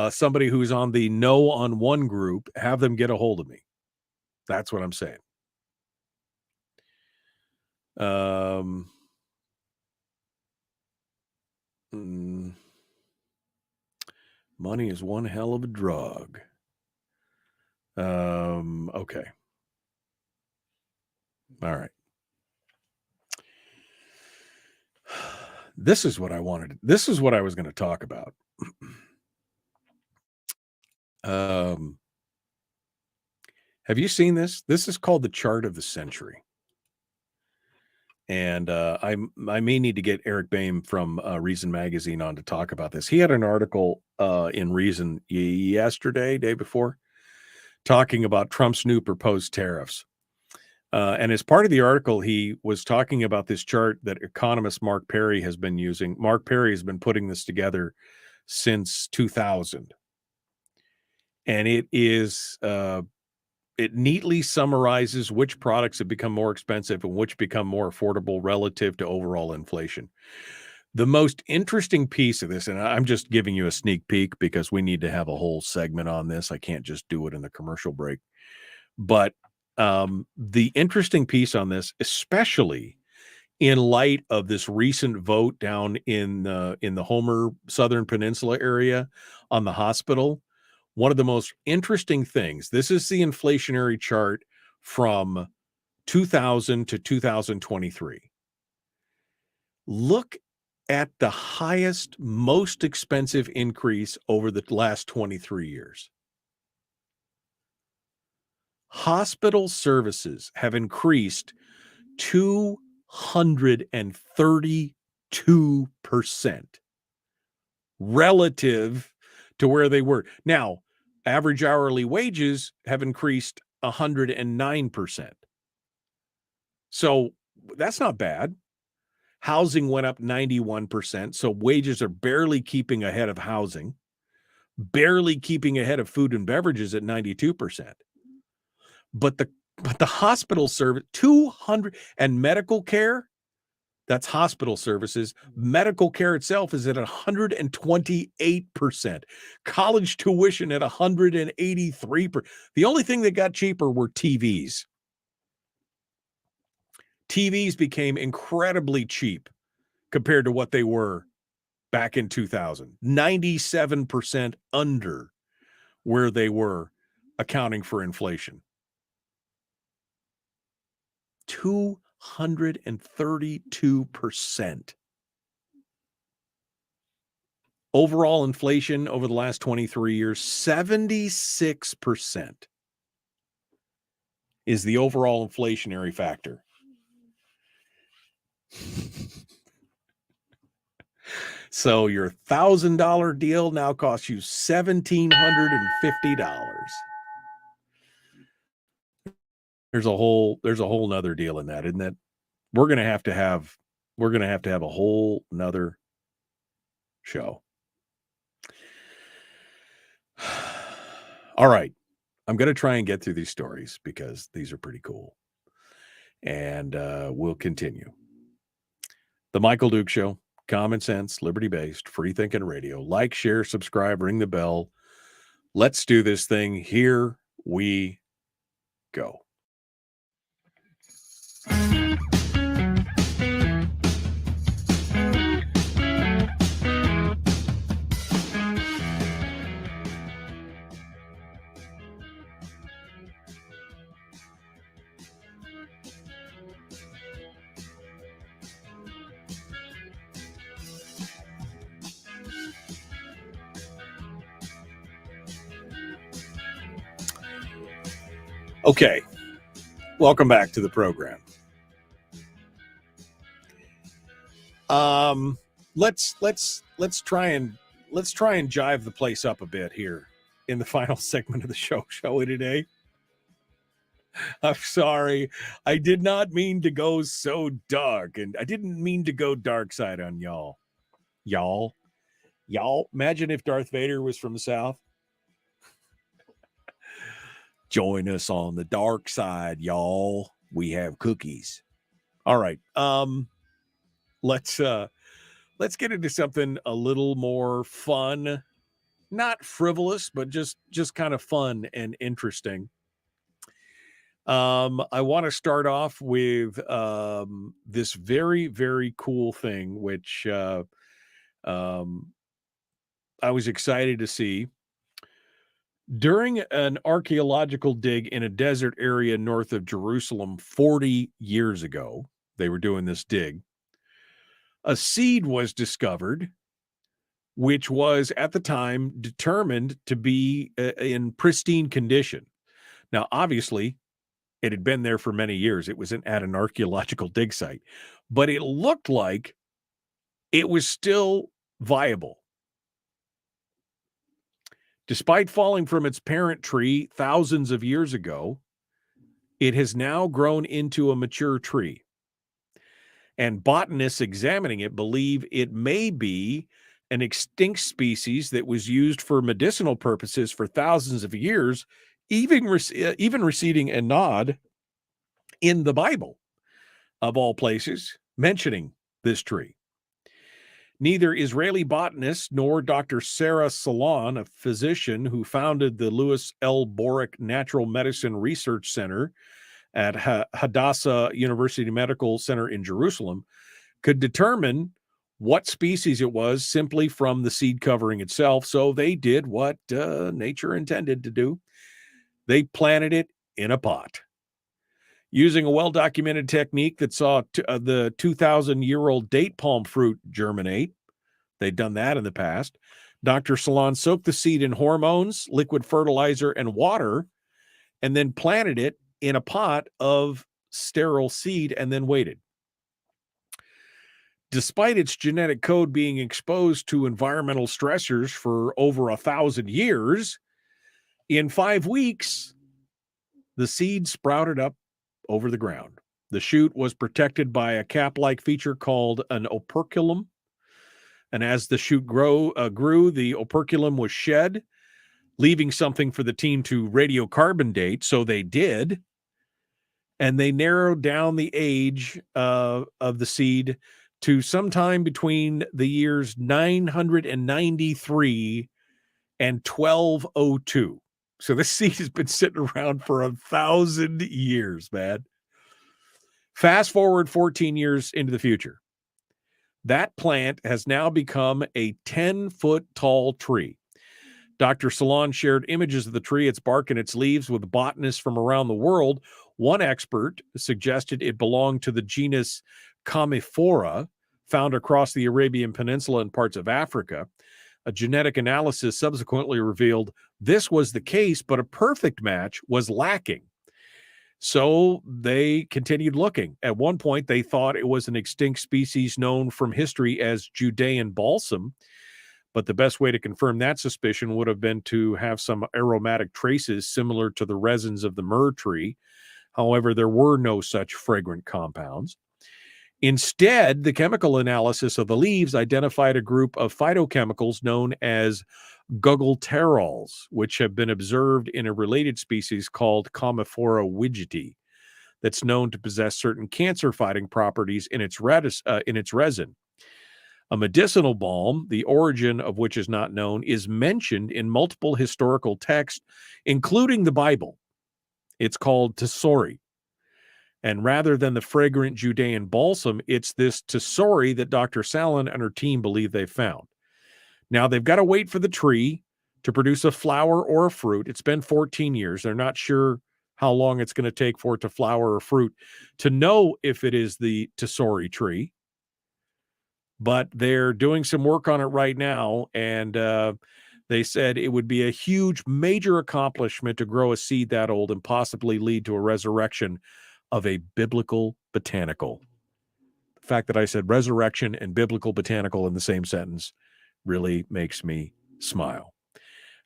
somebody who's on the No on One group, have them get a hold of me. That's what I'm saying. Money is one hell of a drug. Okay. All right. This is what I wanted. This is what I was going to talk about. Have you seen this? This is called the chart of the century. And I may need to get Eric Boehm from Reason Magazine on to talk about this. He had an article in Reason yesterday, day before, talking about Trump's new proposed tariffs. And as part of the article, he was talking about this chart that economist Mark Perry has been using. Mark Perry has been putting this together since 2000. And it is... it neatly summarizes which products have become more expensive and which become more affordable relative to overall inflation. The most interesting piece of this, and I'm just giving you a sneak peek because we need to have a whole segment on this. I can't just do it in the commercial break. But the interesting piece on this, especially in light of this recent vote down in the Homer Southern Peninsula area on the hospital, one of the most interesting things, this is the inflationary chart from 2000 to 2023. Look at the highest, most expensive increase over the last 23 years. Hospital services have increased 232% relative to where they were. Now, average hourly wages have increased 109%. So that's not bad. Housing went up 91%. So wages are barely keeping ahead of housing, barely keeping ahead of food and beverages at 92%. But the hospital service, 200, and medical care, that's hospital services. Medical care itself is at 128%. College tuition at 183%. The only thing that got cheaper were TVs. TVs became incredibly cheap compared to what they were back in 2000. 97% under where they were, accounting for inflation. 232%. Overall inflation over the last 23 years, 76% is the overall inflationary factor. So your $1,000 deal now costs you $1,750. There's a whole nother deal in that, isn't it? We're gonna have to have a whole nother show. All right. I'm going to try and get through these stories because these are pretty cool. And we'll continue. The Michael Duke Show, common sense, liberty-based, free-thinking radio. Like, share, subscribe, ring the bell. Let's do this thing. Here we go. Okay, welcome back to the program. Let's try and jive the place up a bit here in the final segment of the show, shall we today? I'm sorry, I did not mean to go so dark, and I didn't mean to go dark side on y'all. Y'all, imagine if Darth Vader was from the South. Join us on the dark side, y'all. We have cookies. All right. Let's get into something a little more fun, not frivolous, but just kind of fun and interesting. I want to start off with this very, very cool thing, which I was excited to see. During an archaeological dig in a desert area north of Jerusalem 40 years ago, they were doing this dig, a seed was discovered, which was at the time determined to be in pristine condition. Now, obviously, it had been there for many years. It was at an archaeological dig site, but it looked like it was still viable. Despite falling from its parent tree thousands of years ago, it has now grown into a mature tree. And botanists examining it believe it may be an extinct species that was used for medicinal purposes for thousands of years, even receiving a nod in the Bible, of all places, mentioning this tree. Neither Israeli botanist nor Dr. Sarah Salon, a physician who founded the Louis L. Borick Natural Medicine Research Center at Hadassah University Medical Center in Jerusalem, could determine what species it was simply from the seed covering itself. So they did what nature intended to do. They planted it in a pot. Using a well-documented technique that saw the 2,000-year-old date palm fruit germinate, they'd done that in the past. Dr. Salon soaked the seed in hormones, liquid fertilizer, and water, and then planted it in a pot of sterile seed and then waited. Despite its genetic code being exposed to environmental stressors for over 1,000 years, in 5 weeks, the seed sprouted up over the ground. The shoot was protected by a cap-like feature called an operculum. And as the shoot grew, the operculum was shed, leaving something for the team to radiocarbon date. So they did. And they narrowed down the age of the seed to sometime between the years 993 and 1202. So this seed has been sitting around for 1,000 years, man. Fast forward 14 years into the future. That plant has now become a 10-foot tall tree. Dr. Salon shared images of the tree, its bark, and its leaves with botanists from around the world. One expert suggested it belonged to the genus Commiphora, found across the Arabian Peninsula and parts of Africa. A genetic analysis subsequently revealed this was the case, but a perfect match was lacking. So they continued looking. At one point, they thought it was an extinct species known from history as Judean balsam, but the best way to confirm that suspicion would have been to have some aromatic traces similar to the resins of the myrrh tree. However, there were no such fragrant compounds. Instead, the chemical analysis of the leaves identified a group of phytochemicals known as guggulterols, which have been observed in a related species called Commiphora widgeti, that's known to possess certain cancer-fighting properties in its resin. A medicinal balm, the origin of which is not known, is mentioned in multiple historical texts, including the Bible. It's called tesori. And rather than the fragrant Judean balsam, it's this tesori that Dr. Salon and her team believe they found. Now, they've got to wait for the tree to produce a flower or a fruit. It's been 14 years. They're not sure how long it's going to take for it to flower or fruit to know if it is the tesori tree. But they're doing some work on it right now, and they said it would be a huge, major accomplishment to grow a seed that old and possibly lead to a resurrection of a biblical botanical. The fact that I said resurrection and biblical botanical in the same sentence really makes me smile.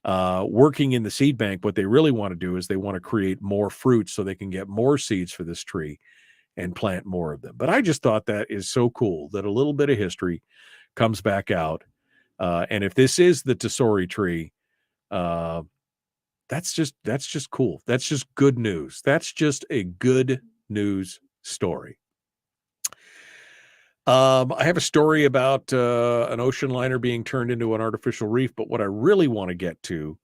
Working in the seed bank, what they really want to do is they want to create more fruits so they can get more seeds for this tree and plant more of them. But I just thought that is so cool that a little bit of history comes back out. And if this is the tesori tree, that's just cool. That's just good news. That's just a good news story. I have a story about an ocean liner being turned into an artificial reef, but what I really want to get to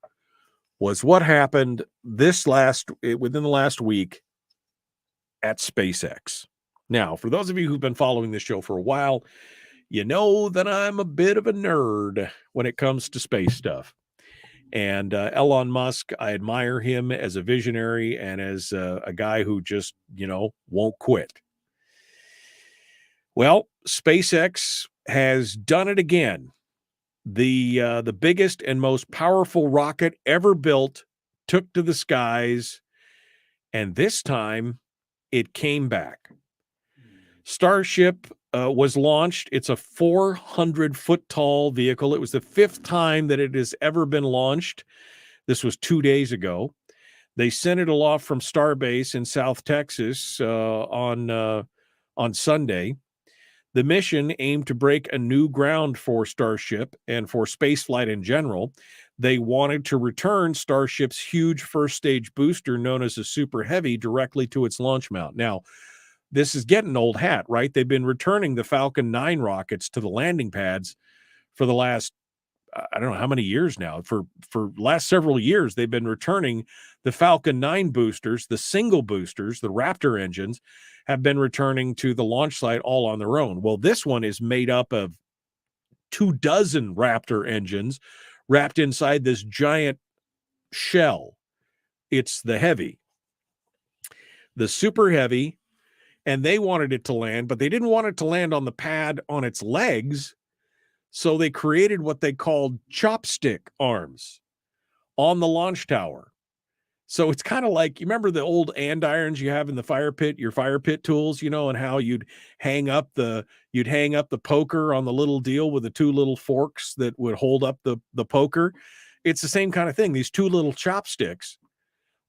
was what happened within the last week at SpaceX. Now, for those of you who've been following this show for a while, you know that I'm a bit of a nerd when it comes to space stuff. And Elon Musk, I admire him as a visionary and as a guy who just, won't quit. Well, SpaceX has done it again. The biggest and most powerful rocket ever built took to the skies, and this time it came back. Starship was launched. It's a 400-foot tall vehicle. It was the 5th time that it has ever been launched. This was 2 days ago. They sent it aloft from Starbase in South Texas on Sunday. The mission aimed to break a new ground for Starship and for spaceflight in general. They wanted to return Starship's huge first-stage booster known as a Super Heavy directly to its launch mount. Now, this is getting old hat, right? They've been returning the Falcon 9 rockets to the landing pads for the last, I don't know how many years now. For last several years, they've been returning the Falcon 9 boosters, the single boosters, the Raptor engines, have been returning to the launch site all on their own. Well, this one is made up of 24 Raptor engines wrapped inside this giant shell. It's the Heavy, the Super Heavy, and they wanted it to land, but they didn't want it to land on the pad on its legs. So they created what they called chopstick arms on the launch tower. So it's kind of like, you remember the old andirons you have in the fire pit, your fire pit tools, you know, and how you'd hang up the poker on the little deal with the two little forks that would hold up the poker. It's the same kind of thing. These two little chopsticks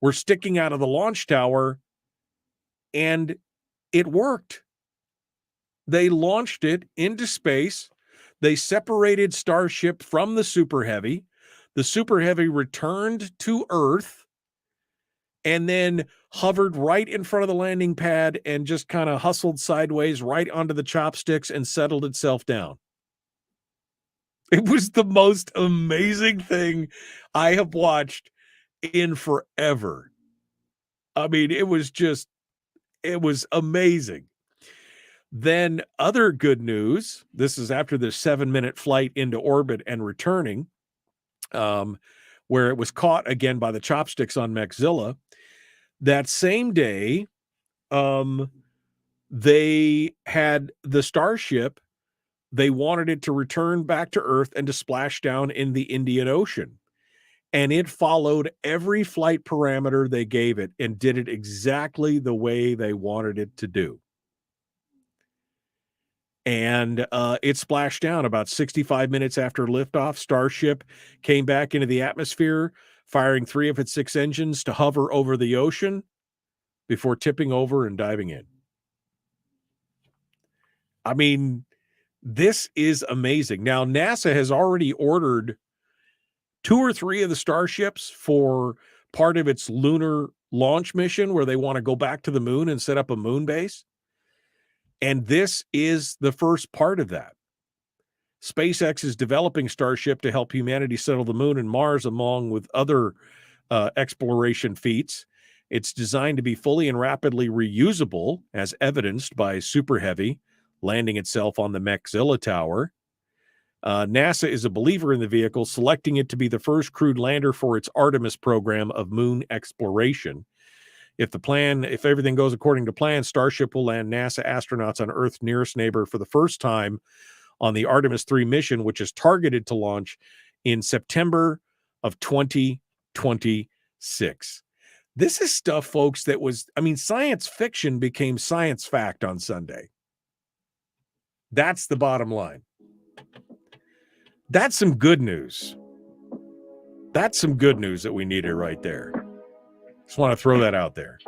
were sticking out of the launch tower, and it worked. They launched it into space. They separated Starship from the Super Heavy. The Super Heavy returned to Earth and then hovered right in front of the landing pad and just kind of hustled sideways right onto the chopsticks and settled itself down. It was the most amazing thing I have watched in forever. I mean, it was amazing. Then other good news, this is after the 7-minute flight into orbit and returning, where it was caught again by the chopsticks on Maxilla. That same day, they had the Starship, they wanted it to return back to Earth and to splash down in the Indian Ocean. And it followed every flight parameter they gave it and did it exactly the way they wanted it to do. And it splashed down about 65 minutes after liftoff. Starship came back into the atmosphere, firing 3 of its 6 engines to hover over the ocean before tipping over and diving in. I mean, this is amazing. Now, NASA has already ordered 2 or 3 of the Starships for part of its lunar launch mission, where they want to go back to the moon and set up a moon base. And this is the first part of that. SpaceX is developing Starship to help humanity settle the moon and Mars, along with other exploration feats. It's designed to be fully and rapidly reusable, as evidenced by Super Heavy landing itself on the Maxilla Tower. NASA is a believer in the vehicle, selecting it to be the first crewed lander for its Artemis program of moon exploration. If everything goes according to plan, Starship will land NASA astronauts on Earth's nearest neighbor for the first time on the Artemis 3 mission, which is targeted to launch in September of 2026. This is stuff, folks, that was, science fiction became science fact on Sunday. That's the bottom line. That's some good news. That's some good news that we needed right there. Just want to throw that out there.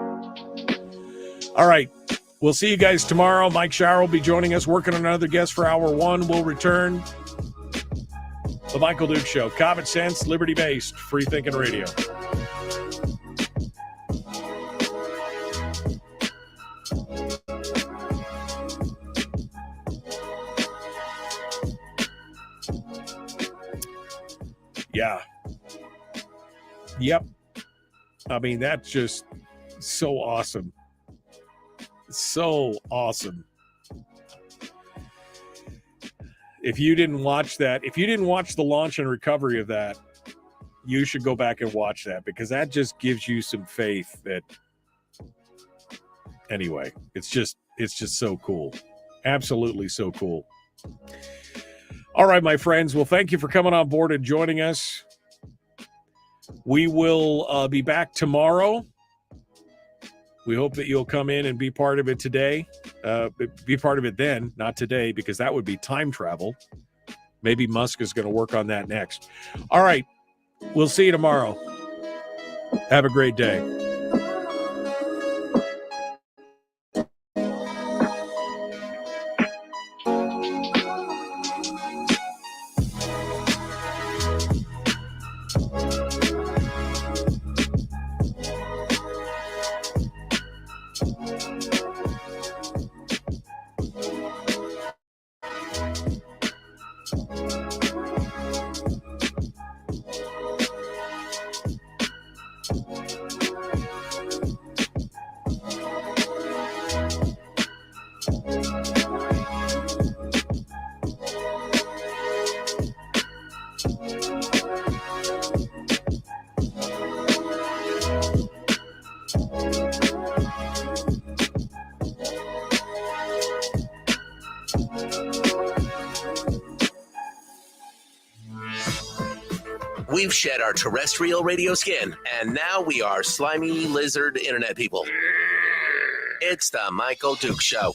All right. We'll see you guys tomorrow. Mike Shower will be joining us, working on another guest for hour 1. We'll return. The Michael Duke Show. Common sense, liberty-based, free-thinking radio. Yeah. Yep. That's just so awesome. So awesome. If you didn't watch that, if you didn't watch the launch and recovery of that, you should go back and watch that, because that just gives you some faith that, anyway, it's just so cool. Absolutely so cool. All right, my friends. Well, thank you for coming on board and joining us. We will be back tomorrow. We hope that you'll come in and be part of it today. Be part of it then, not today, because that would be time travel. Maybe Musk is going to work on that next. All right. We'll see you tomorrow. Have a great day. We've shed our terrestrial radio skin, and now we are slimy lizard internet people. It's the Michael Duke Show.